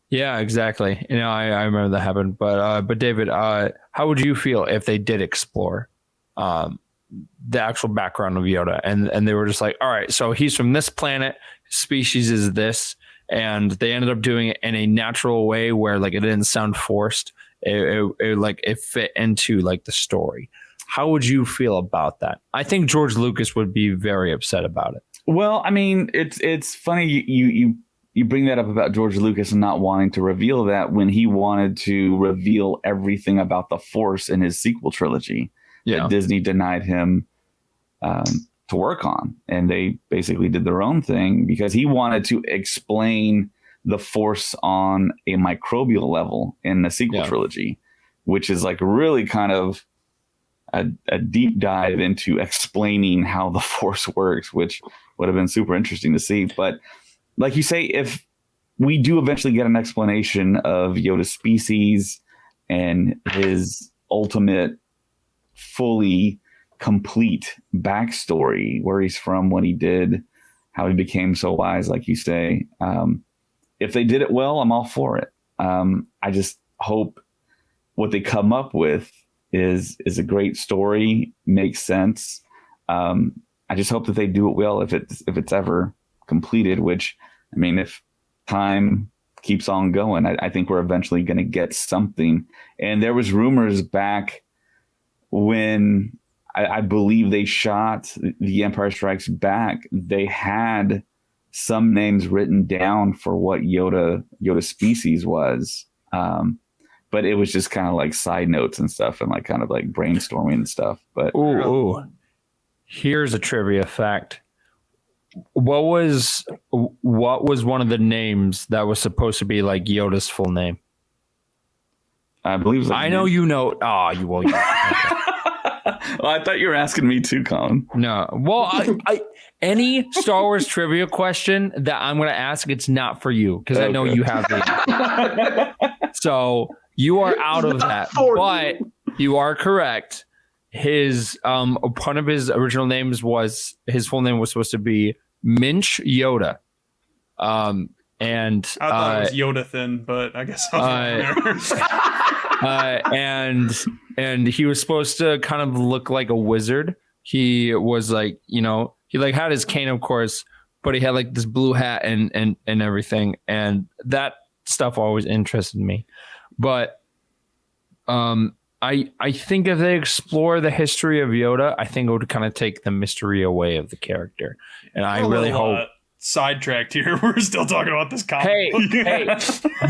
Yeah, exactly. You know, I remember that happened. But David, how would you feel if they did explore the actual background of Yoda, and they were just like, all right, so he's from this planet, species is this, and they ended up doing it in a natural way where, like, it didn't sound forced. It fit into, like, the story. How would you feel about that? I think George Lucas would be very upset about it. Well, I mean, it's funny you bring that up about George Lucas and not wanting to reveal that when he wanted to reveal everything about the Force in his sequel trilogy that Disney denied him to work on. And they basically did their own thing because he wanted to explain the Force on a microbial level in the sequel trilogy, which is like really kind of a deep dive into explaining how the Force works, which would have been super interesting to see. But like you say, if we do eventually get an explanation of Yoda's species and his ultimate, fully complete backstory, where he's from, what he did, how he became so wise, like you say, if they did it well, I'm all for it. I just hope what they come up with is a great story, makes sense. I just hope that they do it well if it's ever completed, which, I mean, if time keeps on going, I think we're eventually going to get something. And there was rumors back when I believe they shot The Empire Strikes Back, they had some names written down for what Yoda's species was. But it was just kind of like side notes and stuff and like kind of like brainstorming and stuff. But ooh. Here's a trivia fact. What was one of the names that was supposed to be like Yoda's full name? I believe it was like I know you know. Oh, you will. Okay. Well, I thought you were asking me too, Colin. No. Well, I any Star Wars trivia question that I'm going to ask, it's not for you because I know you have the answer. So you are out of that. But you are correct. His one of his original names was, his full name was supposed to be Minch Yoda. And I thought it was Yodathan, but I guess and he was supposed to kind of look like a wizard. He was like, you know, he like had his cane, of course, but he had like this blue hat and everything, and that stuff always interested me. But I think if they explore the history of Yoda, I think it would kind of take the mystery away of the character. And I really hope. Sidetracked here. We're still talking about this comic. Hey,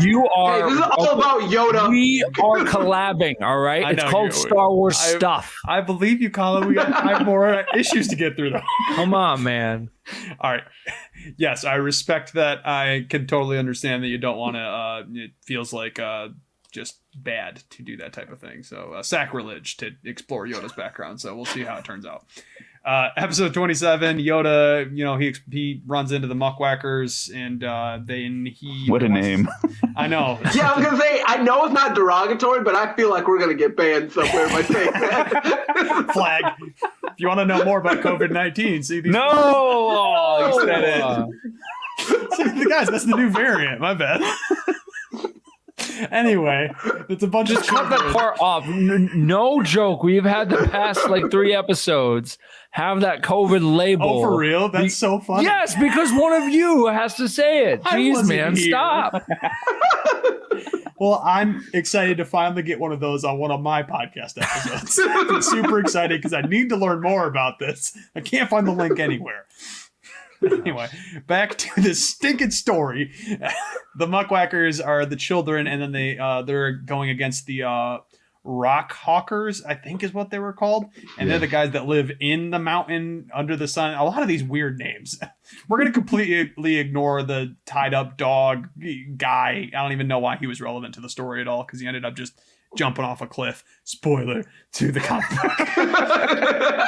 you are. Hey, this is all about Yoda. We are collabing, all right? It's called Star Wars stuff. I believe you, Colin. We got 5 more issues to get through, though. Come on, man. All right. Yes, I respect that. I can totally understand that you don't want to. It feels like just bad to do that type of thing. So sacrilege to explore Yoda's background. So we'll see how it turns out. Episode 27, Yoda, you know, he runs into the Muckwhackers, and then he... What a name. I know. Yeah, I was going to say, I know it's not derogatory, but I feel like we're going to get banned somewhere by saying that. Flag. If you want to know more about COVID-19, see these... No! Oh, you said it. Guys, that's the new variant. My bad. Anyway, it's a bunch Just of cut that part off. No joke. We've had the past like 3 episodes have that COVID label. Oh, for real? That's so funny. Yes, because one of you has to say it. Jeez, man, here. stop. Well, I'm excited to finally get one of those on one of my podcast episodes. I'm super excited because I need to learn more about this. I can't find the link anywhere. Anyway, back to this stinking story. The Muckwhackers are the children, and then they're going against the Rock Hawkers, I think is what they were called. And they're the guys that live in the mountain under the sun. A lot of these weird names. We're going to completely ignore the tied up dog guy. I don't even know why he was relevant to the story at all, because he ended up just jumping off a cliff. Spoiler to the comic book.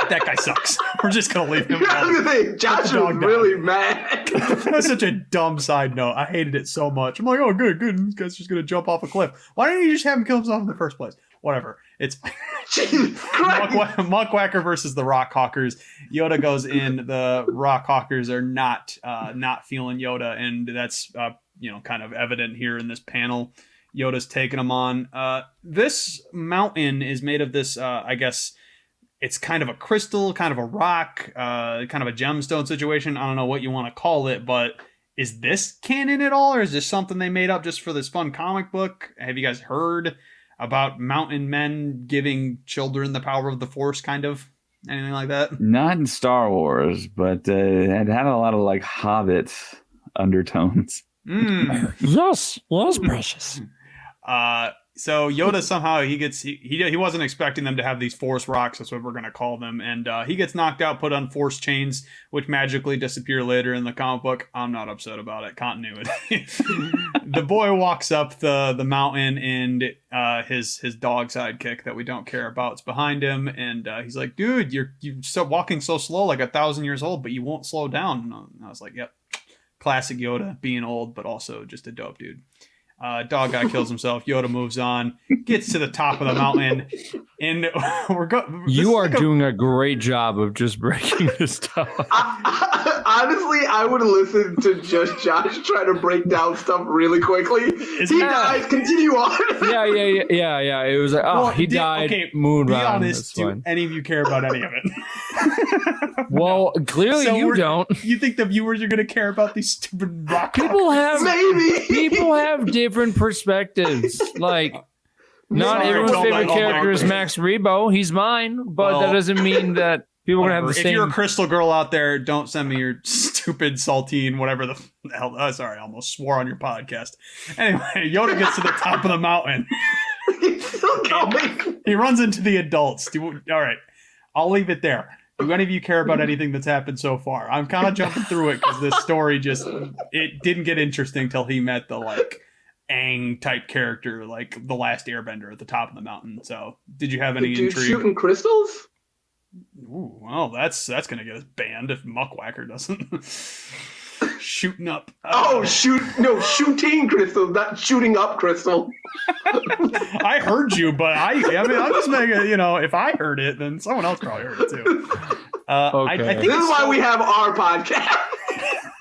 That guy sucks. We're just going to leave him alone. Josh was really mad. That's such a dumb side note. I hated it so much. I'm like, oh, good. This guy's just going to jump off a cliff. Why didn't you just have him kill himself in the first place? Whatever. It's Muckwhacker versus the Rock Hawkers. Yoda goes in. The Rock Hawkers are not feeling Yoda, and that's kind of evident here in this panel. Yoda's taking them on. This mountain is made of this, I guess it's kind of a crystal, kind of a rock, kind of a gemstone situation. I don't know what you want to call it, but is this canon at all, or is this something they made up just for this fun comic book? Have you guys heard about mountain men giving children the power of the Force, kind of? Anything like that? Not in Star Wars, but it had a lot of like Hobbit undertones. Yes, precious. So Yoda somehow he wasn't expecting them to have these Force rocks. That's what we're gonna call them, and he gets knocked out, put on Force chains, which magically disappear later in the comic book. I'm not upset about it. Continuity. The boy walks up the mountain, and his dog sidekick that we don't care about is behind him, and he's like, "Dude, you're so walking so slow, like 1,000 years old, but you won't slow down." And I was like, "Yep, classic Yoda, being old, but also just a dope dude." Dog guy kills himself. Yoda moves on, gets to the top of the mountain, and You are doing a great job of just breaking this down. Honestly, I would listen to just Josh try to break down stuff really quickly. He dies. Continue on. Yeah. It was like, he died. Okay, moon be run. honest. Do any of you care about any of it? Well, clearly you don't. You think the viewers are going to care about these stupid rock? People have maybe different perspectives. Like, not Sorry, everyone's favorite my character is Max Rebo. He's mine, but that doesn't mean that people are going to have the same. If you're a Crystal Girl out there, don't send me your stupid saltine, whatever the hell. Oh, sorry, I almost swore on your podcast. Anyway, Yoda gets to the top of the mountain. He's still going. He runs into the adults. All right, I'll leave it there. Do any of you care about anything that's happened so far? I'm kind of jumping through it because this story it didn't get interesting till he met the Aang type character, like the last Airbender at the top of the mountain. So, did you have any dude intrigue? Shooting crystals? Ooh, well, that's gonna get us banned if Muckwhacker doesn't. Shooting up. Shooting crystals, not shooting up crystal. I heard you, but I mean, I'm just making if I heard it, then someone else probably heard it too. Okay. I think this is why we have our podcast.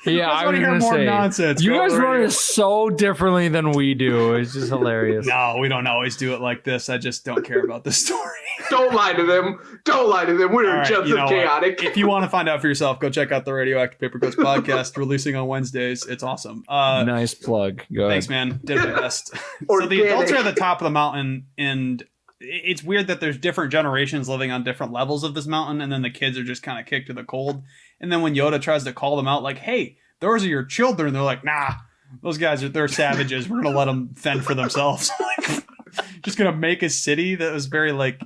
Yeah, I was going to say, nonsense. You guys run it so differently than we do. It's just hilarious. No, we don't always do it like this. I just don't care about the story. Don't lie to them. We're just as chaotic. If you want to find out for yourself, go check out the Radioactive Papercuts Podcast, releasing on Wednesdays. It's awesome. Nice plug. Go Thanks, ahead. man. Did my best. So the adults are at the top of the mountain, and it's weird that there's different generations living on different levels of this mountain, and then the kids are just kind of kicked to the cold. And then when Yoda tries to call them out, like, "Hey, those are your children," they're like, "Nah, those guys they're savages. We're gonna let them fend for themselves." Just gonna make a city that was very like.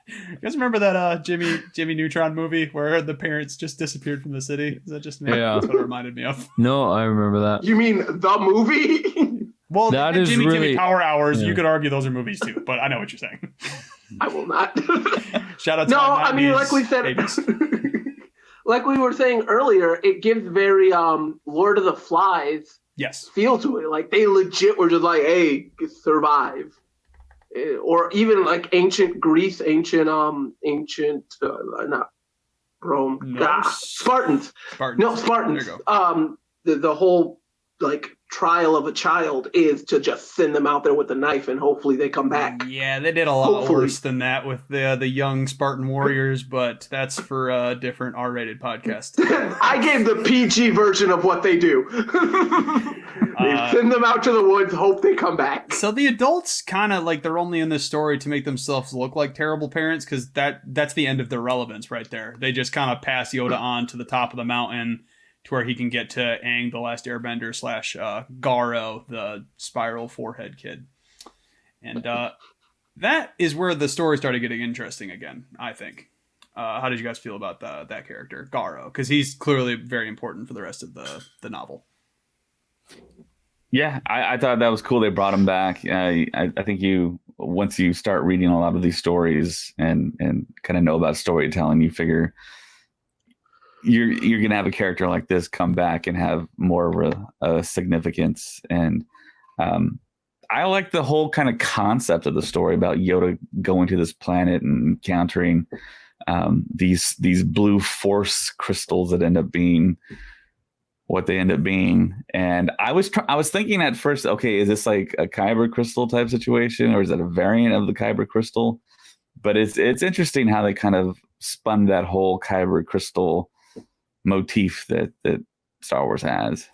You guys remember that Jimmy Neutron movie where the parents just disappeared from the city? Is that just me? Yeah. That's what it reminded me of. No, I remember that. You mean the movie? Well, that is Jimmy really Power Hours. Yeah. You could argue those are movies too, but I know what you're saying. I will not. Shout out to like we said, babies. Like we were saying earlier, it gives very Lord of the Flies feel to it. Like they legit were just like, "Hey, survive." Or even like ancient Greece, not Rome. No. Spartans. No, Spartans. There you go. The whole like trial of a child is to just send them out there with a knife and hopefully they come back. Yeah, they did a lot worse than that with the young Spartan warriors, but that's for a different R-rated podcast. I gave the PG version of what they do. They send them out to the woods, hope they come back. So the adults kind of like they're only in this story to make themselves look like terrible parents because that's the end of their relevance right there. They just kind of pass Yoda on to the top of the mountain to where he can get to Aang, the Last Airbender, / Garo, the spiral forehead kid. And that is where the story started getting interesting again, I think. How did you guys feel about that character, Garo? Because he's clearly very important for the rest of the novel. Yeah, I thought that was cool. They brought him back. I think once you start reading a lot of these stories and kind of know about storytelling, you figure you're gonna have a character like this come back and have more of a significance. And I like the whole kind of concept of the story about Yoda going to this planet and encountering these blue force crystals that end up being what they end up being. And I was thinking at first, okay, is this like a kyber crystal type situation, or is it a variant of the kyber crystal? But it's interesting how they kind of spun that whole kyber crystal motif that Star Wars has.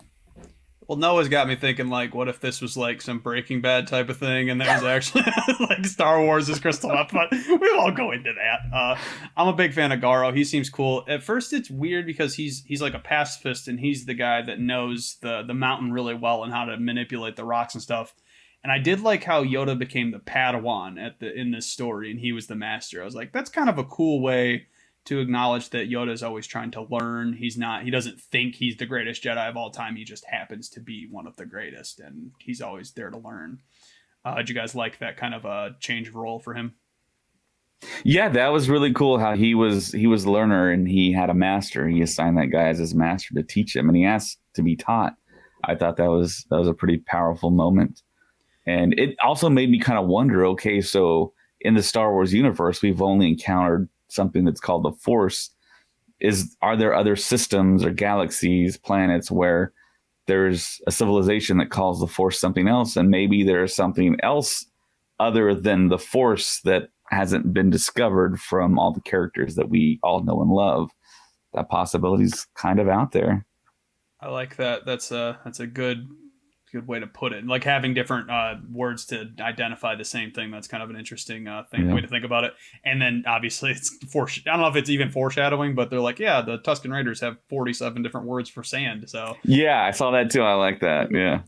Well, Noah's got me thinking, like, what if this was like some Breaking Bad type of thing, and that was actually like Star Wars' Crystal Up? But we won't go into that. I'm a big fan of Garo. He seems cool. At first, it's weird because he's like a pacifist, and he's the guy that knows the mountain really well and how to manipulate the rocks and stuff. And I did like how Yoda became the Padawan in this story, and he was the master. I was like, that's kind of a cool way to acknowledge that Yoda is always trying to learn. He doesn't think he's the greatest Jedi of all time. He just happens to be one of the greatest, and he's always there to learn. Did you guys like that kind of a change of role for him? Yeah, that was really cool how he was a learner and he had a master. He assigned that guy as his master to teach him, and he asked to be taught. I thought that was a pretty powerful moment. And it also made me kind of wonder, okay, so in the Star Wars universe, we've only encountered something that's called the Force. Are there other systems or galaxies, planets where there's a civilization that calls the Force something else, and maybe there's something else other than the Force that hasn't been discovered from all the characters that we all know and love? That possibility's kind of out there. I like that. That's a good way to put it. Like having different words to identify the same thing. That's kind of an interesting way to think about it. And then obviously it's I don't know if it's even foreshadowing, but they're like, yeah, the Tusken Raiders have 47 different words for sand. So yeah, I saw that too. I like that. Yeah.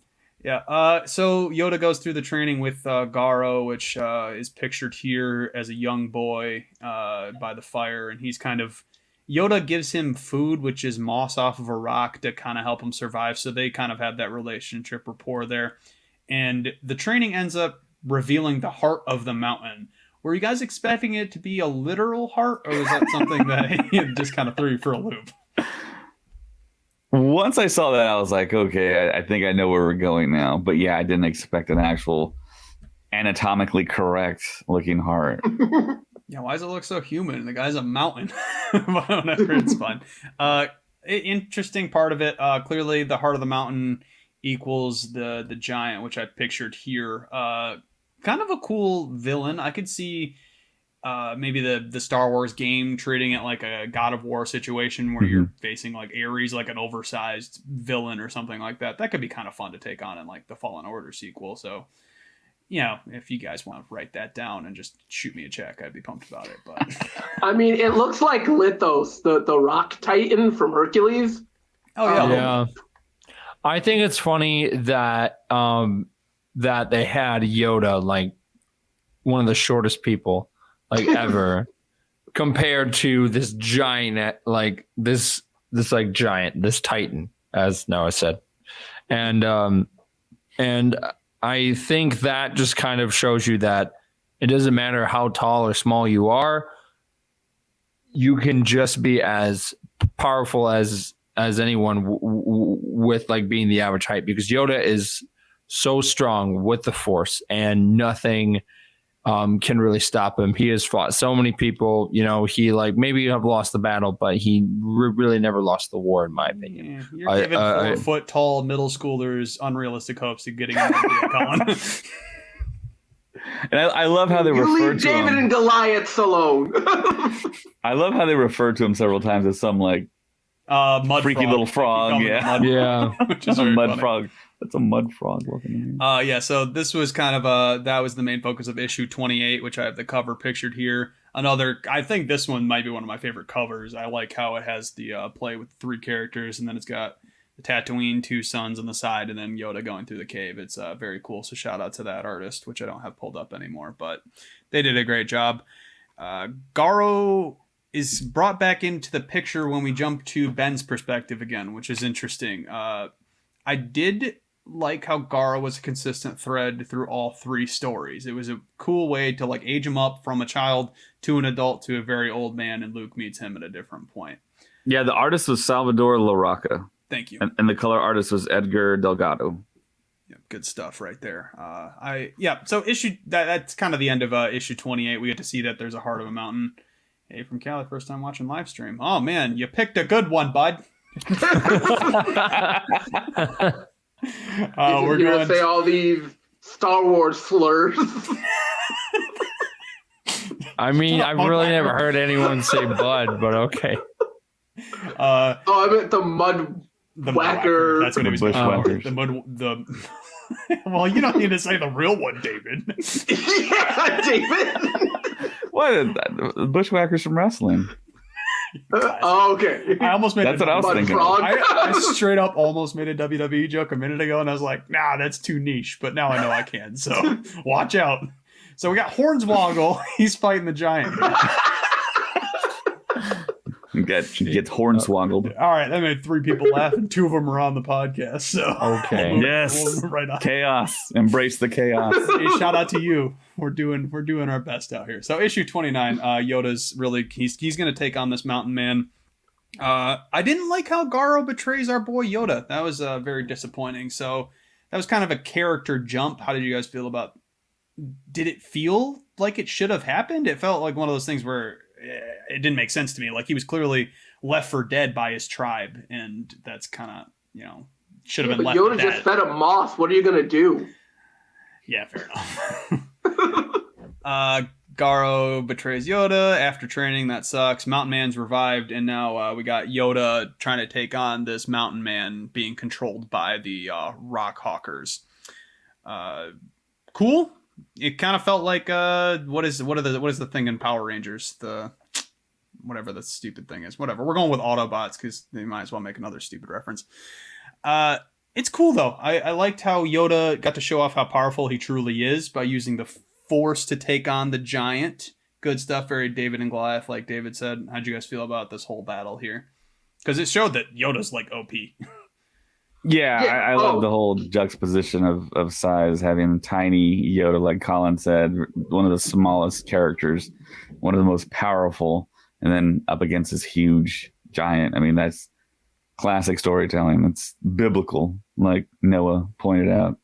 Yeah. So Yoda goes through the training with Garo, which is pictured here as a young boy by the fire, and he's kind of Yoda gives him food, which is moss off of a rock, to kind of help him survive. So they kind of have that relationship rapport there. And the training ends up revealing the heart of the mountain. Were you guys expecting it to be a literal heart, or was that something that just kind of threw you for a loop? Once I saw that, I was like, okay, I think I know where we're going now. But yeah, I didn't expect an actual anatomically correct looking heart. Yeah, why does it look so human? The guy's a mountain. Whatever, it's fun. Interesting part of it. Clearly, the heart of the mountain equals the giant, which I pictured here. Kind of a cool villain. I could see maybe the Star Wars game treating it like a God of War situation where you're facing like Ares, like an oversized villain or something like that. That could be kind of fun to take on in like the Fallen Order sequel. So, you know, if you guys want to write that down and just shoot me a check, I'd be pumped about it. But I mean, it looks like Lithos, the rock titan from Hercules. Oh yeah, yeah. I think it's funny that that they had Yoda, like one of the shortest people like ever, compared to this giant, like this like giant, this titan, as Noah said, and I think that just kind of shows you that it doesn't matter how tall or small you are. You can just be as powerful as anyone with like being the average height, because Yoda is so strong with the Force, and nothing can really stop him. He has fought so many people. He maybe have lost the battle, but he really never lost the war, in my opinion. Yeah, you're giving 4-foot tall middle schoolers unrealistic hopes of getting an idea, Colin. And I love how they refer to him. You leave David and Goliath alone. I love how they refer to him several times as some mud freaky frog. Little frog. Yeah. Which is a mud funny. Frog. That's a mud frog looking. So this was kind of that was the main focus of issue 28, which I have the cover pictured here. I think this one might be one of my favorite covers. I like how it has the play with 3 characters, and then it's got the Tatooine 2 suns on the side, and then Yoda going through the cave. It's very cool. So shout out to that artist, which I don't have pulled up anymore, but they did a great job. Garo is brought back into the picture when we jump to Ben's perspective again, which is interesting. I did like how Garo was a consistent thread through all 3 stories. It was a cool way to age him up from a child to an adult to a very old man, and Luke meets him at a different point. Yeah, the artist was Salvador Larroca. Thank you. And the color artist was Edgar Delgado. Yeah, good stuff right there. So that's kind of the end of issue 28. We get to see that there's a heart of a mountain. Hey, from Cali, first time watching live stream. Oh man, you picked a good one, bud. We're going to say all these Star Wars slurs. I mean, I've really never heard anyone say bud, but okay. I meant the mud whacker. That's what it was. Bushwhackers. Well, you don't need to say the real one, David. Yeah, David. What? Bushwhackers from wrestling. Okay. I almost made that's what I was thinking. I straight up almost made a WWE joke a minute ago, and I was like, nah, that's too niche. But now I know I can, so watch out. So we got Hornswoggle. He's fighting the giant. Gets hornswoggled. All right, that made 3 people laugh, and 2 of them are on the podcast. So okay, yes, right on. Chaos. Embrace the chaos. Hey, shout out to you. We're doing our best out here. So issue 29, Yoda's really he's going to take on this mountain man. I didn't like how Garo betrays our boy Yoda. That was very disappointing. So that was kind of a character jump. How did you guys feel about? Did it feel like it should have happened? It felt like one of those things where it didn't make sense to me. Like he was clearly left for dead by his tribe, and that's kind of should have been left. Yoda just fed a moth. What are you gonna do? Yeah, fair enough. Garo betrays Yoda after training. That sucks. Mountain Man's revived, and now we got Yoda trying to take on this Mountain Man being controlled by the Rock Hawkers. Cool. It kind of felt like what is the thing in Power Rangers? The whatever the stupid thing is. Whatever. We're going with Autobots because they might as well make another stupid reference. It's cool though. I liked how Yoda got to show off how powerful he truly is by using the Force to take on the giant. Good stuff. Very David and Goliath, like David said. How'd you guys feel about this whole battle here? Because it showed that Yoda's like OP. Yeah, I love the whole juxtaposition of size, having tiny Yoda, like Colin said, one of the smallest characters, one of the most powerful, and then up against this huge giant. I mean, that's classic storytelling. It's biblical, like Noah pointed out.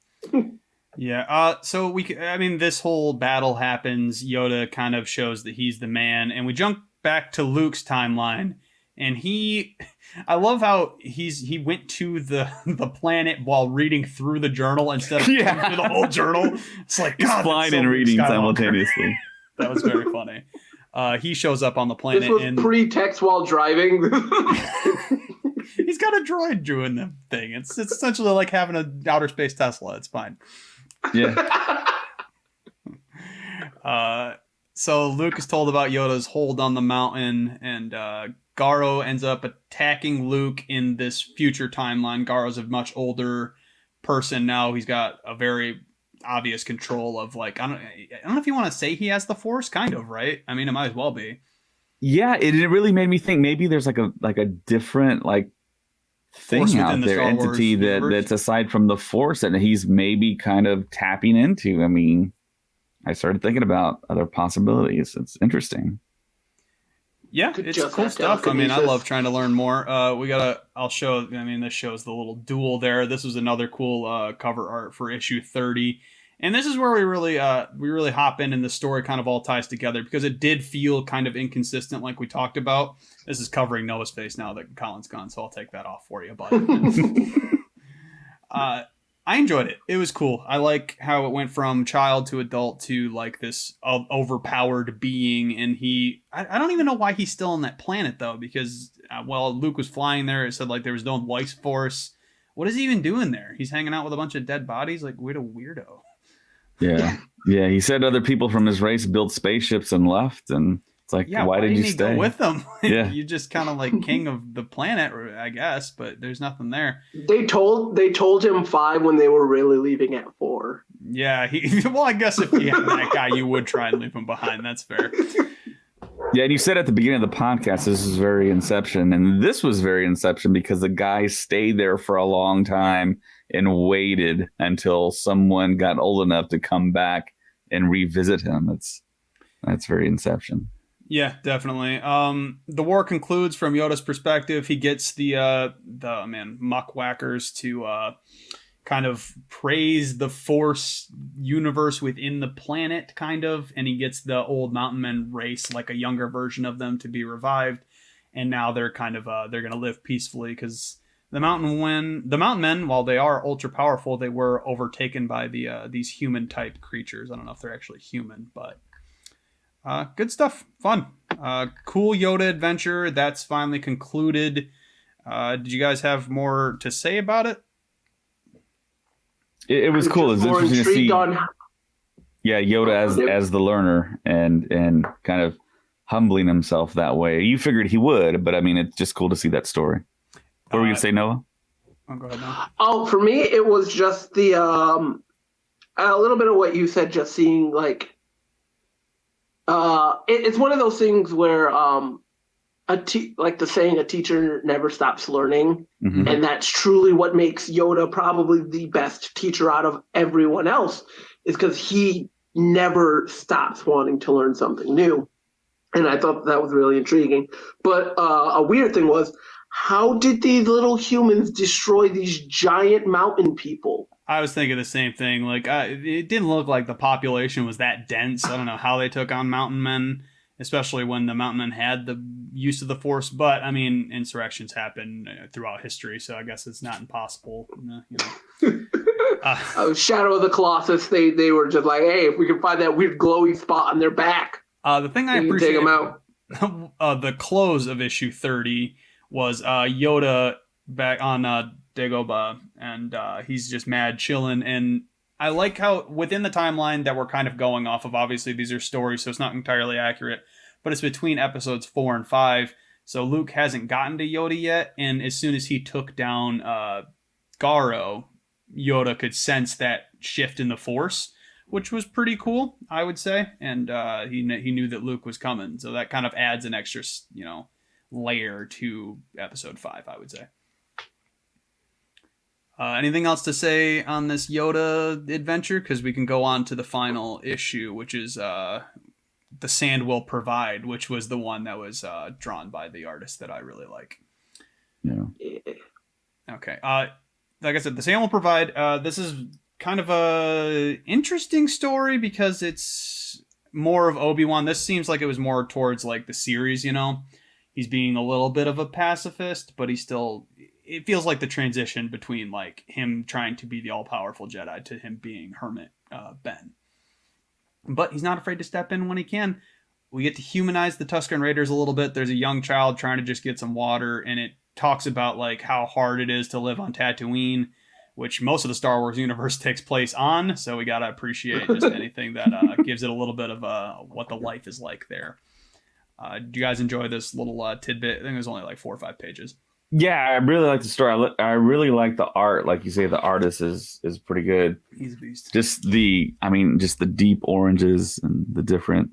Yeah. So this whole battle happens. Yoda kind of shows that he's the man, and we jump back to Luke's timeline. And I love how he went to the planet while reading through the journal instead of going through the whole journal. It's like, he's God, flying and reading simultaneously. That was very funny. He shows up on the planet. This was pre-text while driving. He's got a droid doing the thing. It's essentially like having an outer space Tesla. It's fine. Yeah. So Luke is told about Yoda's hold on the mountain, and Garo ends up attacking Luke in this future timeline. Garo's a much older person now. He's got a very obvious control of I don't know if you want to say he has the Force, kind of, right? I mean, it might as well be. Yeah, it really made me think maybe there's like a different thing out there, entity that's aside from the Force, and he's maybe kind of tapping into. I mean, I started thinking about other possibilities. It's interesting. Yeah, it's cool stuff. I mean, I love trying to learn more. I'll show, this shows the little duel there. This was another cool cover art for issue 30. And this is where we really hop in and the story kind of all ties together because it did feel kind of inconsistent like we talked about. This is covering Noah's face now that Colin's gone, so I'll take that off for you, bud. I enjoyed it. It was cool. I like how it went from child to adult to like this overpowered being. And I don't even know why he's still on that planet though, because Luke was flying there. It said like there was no life force. What is he even doing there? He's hanging out with a bunch of dead bodies. Like, what a weirdo. Yeah. Yeah. He said other people from his race built spaceships and left. And it's like, why did you stay? Go with them? Yeah. You're just kind of like king of the planet, I guess, but there's nothing there. They told him 5 when they were really leaving at 4. Yeah. I guess if you had that guy, you would try and leave him behind. That's fair. Yeah, and you said at the beginning of the podcast, this is very Inception. And this was very Inception because the guy stayed there for a long time and waited until someone got old enough to come back and revisit him. That's very Inception. Yeah, definitely. The war concludes from Yoda's perspective. He gets the muckwhackers to kind of praise the Force universe within the planet, kind of, and he gets the old Mountain Men race, like a younger version of them, to be revived. And now they're kind of they're going to live peacefully because the Mountain Men, while they are ultra powerful, they were overtaken by these human type creatures. I don't know if they're actually human, but. Good stuff. Fun. Cool Yoda adventure. That's finally concluded. Did you guys have more to say about it? It was cool. It's interesting to see. Yeah, Yoda as the learner and kind of humbling himself that way. You figured he would, but I mean, it's just cool to see that story. What were you going to say, Noah? Oh, go ahead, Noah. Oh, for me, it was just the a little bit of what you said. Just seeing like. It's one of those things where like the saying, a teacher never stops learning. Mm-hmm. And that's truly what makes Yoda probably the best teacher out of everyone else, is because he never stops wanting to learn something new. And I thought that was really intriguing. But a weird thing was, how did these little humans destroy these giant mountain people? I was thinking the same thing. Like, it didn't look like the population was that dense. I don't know how they took on Mountain Men, especially when the Mountain Men had the use of the Force. But, I mean, insurrections happen throughout history, so I guess it's not impossible. Shadow of the Colossus, they were just like, hey, if we can find that weird glowy spot on their back, the thing I appreciate, take them out. The close of issue 30 was Yoda back on Dagobah, and he's just mad chilling. And I like how within the timeline that we're kind of going off of, obviously these are stories, so it's not entirely accurate, but it's between episodes 4 and 5. So Luke hasn't gotten to Yoda yet, and as soon as he took down Garo, Yoda could sense that shift in the Force, which was pretty cool, I would say. And he knew that Luke was coming, so that kind of adds an extra, layer to episode 5, I would say. Anything else to say on this Yoda adventure? Because we can go on to the final issue, which is The Sand Will Provide, which was the one that was drawn by the artist that I really like. Yeah. Okay. Like I said, The Sand Will Provide. This is kind of a interesting story because it's more of Obi-Wan. This seems like it was more towards like the series, He's being a little bit of a pacifist, but he's still... It feels like the transition between like him trying to be the all-powerful Jedi to him being Hermit Ben. But he's not afraid to step in when he can. We get to humanize the Tusken Raiders a little bit. There's a young child trying to just get some water, and it talks about like how hard it is to live on Tatooine, which most of the Star Wars universe takes place on. So we got to appreciate just anything that gives it a little bit of what the life is like there. Do you guys enjoy this little tidbit? I think it was only like 4 or 5 pages. Yeah, I really like the story. I really like the art. Like you say, the artist is pretty good. He's a beast. Just the deep oranges and the different.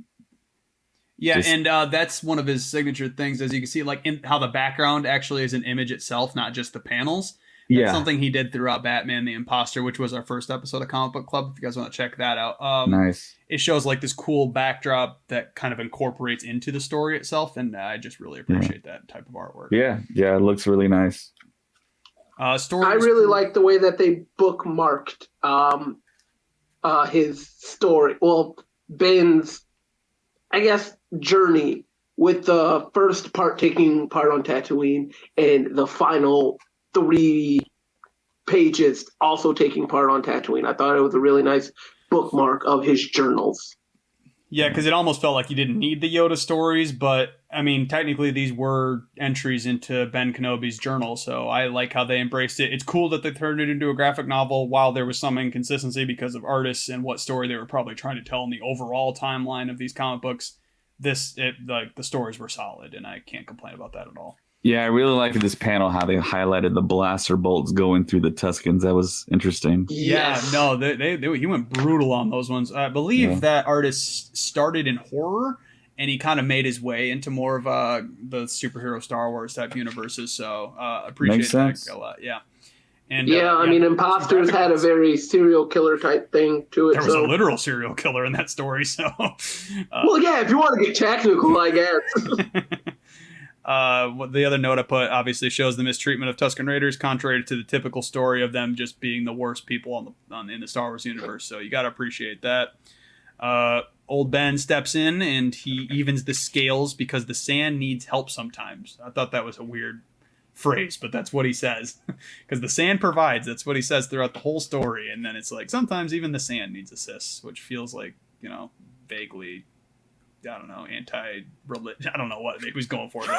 Yeah, and that's one of his signature things, as you can see, like in how the background actually is an image itself, not just the panels. That's something he did throughout Batman the Imposter, which was our first episode of Comic Book Club. If you guys want to check that out. Nice. It shows like this cool backdrop that kind of incorporates into the story itself, and I just really appreciate that type of artwork. Yeah, it looks really nice. I really like the way that they bookmarked his story. Well, Ben's, I guess, journey with the first part taking part on Tatooine and the final 3 pages also taking part on Tatooine. I thought it was a really nice bookmark of his journals. Yeah, because it almost felt like you didn't need the Yoda stories, but I mean, technically these were entries into Ben Kenobi's journal, so I like how they embraced it. It's cool that they turned it into a graphic novel while there was some inconsistency because of artists and what story they were probably trying to tell in the overall timeline of these comic books. The stories were solid, and I can't complain about that at all. Yeah, I really liked this panel how they highlighted the blaster bolts going through the Tuscans. That was interesting. Yes. Yeah, no, he went brutal on those ones. I believe that artist started in horror, and he kind of made his way into more of the superhero Star Wars type universes. So appreciate that a lot. Yeah. And I mean, Imposters had a very serial killer type thing to it. There was a literal serial killer in that story. So, well, yeah, if you want to get technical, I guess. The other note I put obviously shows the mistreatment of Tusken Raiders, contrary to the typical story of them just being the worst people in the Star Wars universe. So you got to appreciate that. Old Ben steps in and he evens the scales because the sand needs help sometimes. I thought that was a weird phrase, but that's what he says because the sand provides. That's what he says throughout the whole story. And then it's like sometimes even the sand needs assists, which feels like, vaguely, I don't know, anti-religion. I don't know what he was going for there.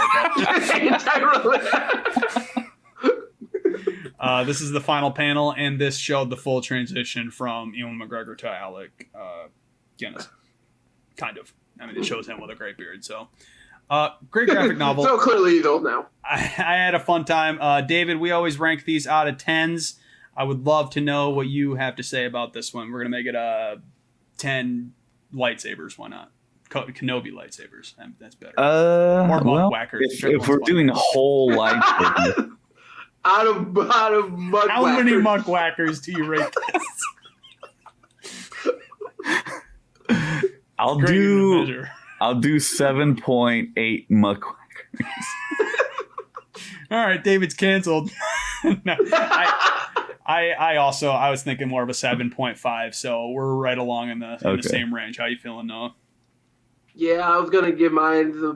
But this is the final panel, and this showed the full transition from Ewan McGregor to Alec Guinness. Kind of. I mean, it shows him with a great beard. So, great graphic novel. So clearly you don't know. I had a fun time. David, we always rank these out of 10s. I would love to know what you have to say about this one. We're going to make it 10 lightsabers. Why not? Kenobi lightsabers. That's better. More mud whackers. If we're doing whole lightsabers. out of mud How whackers. many mud whackers do you rate this? I'll do 7.8 muck whackers. All right, David's canceled. No, I was thinking more of a 7.5, so we're right along in the same range. How you feeling, Noah? Yeah, I was gonna give mine a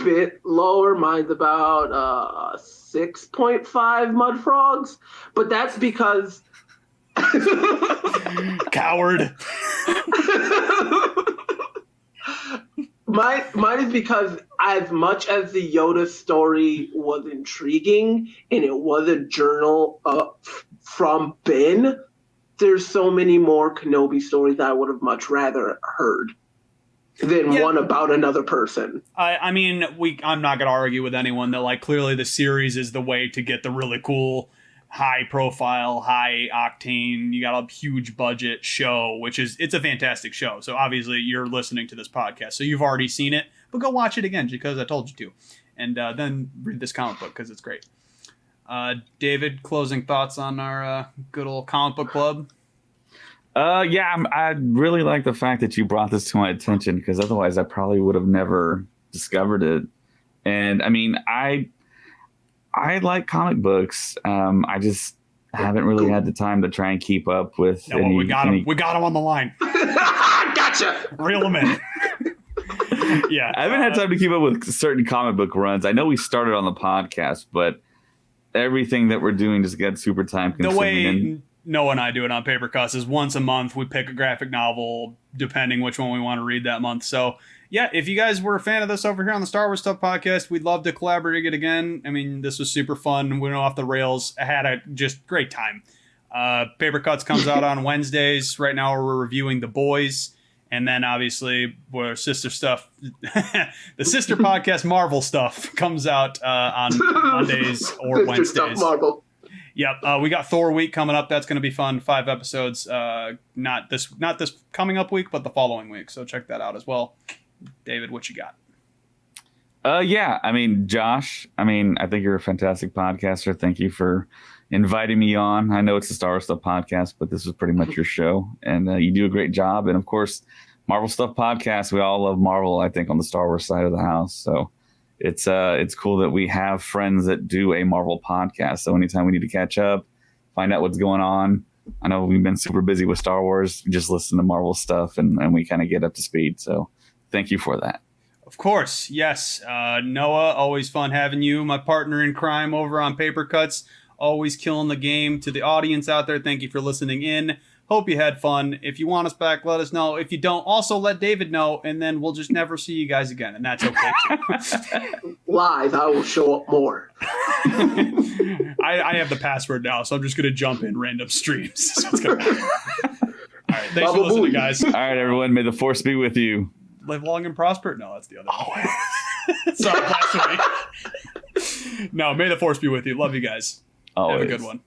bit lower. Mine's about 6.5 mud frogs, but that's because coward. Mine is because as much as the Yoda story was intriguing and it was a journal from Ben, there's so many more Kenobi stories I would have much rather heard than one about another person. I mean, I'm not going to argue with anyone that clearly the series is the way to get the really cool, high profile, high octane, you got a huge budget show, it's a fantastic show. So obviously you're listening to this podcast, so you've already seen it, but go watch it again because I told you to. And then read this comic book because it's great. David, closing thoughts on our good old comic book club? I really like the fact that you brought this to my attention because otherwise I probably would have never discovered it. And I mean, I like comic books. I just haven't really had the time to try and keep up with. We got him on the line. Gotcha. Reel him in. Yeah, I haven't had time to keep up with certain comic book runs. I know we started on the podcast, but everything that we're doing just gets super time consuming. The way Noah and I do it on Papercuts is once a month we pick a graphic novel, depending which one we want to read that month. So yeah, if you guys were a fan of this over here on the Star Wars Stuff Podcast, we'd love to collaborate it again. I mean, this was super fun. We went off the rails. I had a just great time. Papercuts comes out on Wednesdays. Right now we're reviewing The Boys. And then obviously our sister stuff, the sister podcast Marvel Stuff comes out on Mondays or Wednesdays. Stuff Marvel. Yep, we got Thor week coming up. That's going to be fun. 5 episodes. Not this coming up week, but the following week. So check that out as well. David, what you got? I mean, Josh, I think you're a fantastic podcaster. Thank you for inviting me on. I know it's the Star Wars Stuff Podcast, but this is pretty much your show, and you do a great job. And of course, Marvel Stuff Podcast. We all love Marvel, I think, on the Star Wars side of the house. So it's cool that we have friends that do a Marvel podcast. So anytime we need to catch up, find out what's going on, I know we've been super busy with Star Wars, just listen to Marvel stuff, and we kind of get up to speed. So thank you for that. Of course, yes. Noah, always fun having you. My partner in crime over on Papercuts, always killing the game. To the audience out there, thank you for listening in. Hope you had fun. If you want us back, let us know. If you don't, also let David know, and then we'll just never see you guys again, and that's okay too. Live, I will show up more. I have the password now, so I'm just going to jump in random streams. So it's gonna happen. All right, thanks for listening, guys. All right, everyone, may the force be with you. Live long and prosper. No, that's the other one. Sorry, blasphemy. No, may the force be with you. Love you guys. Always. Have a good one.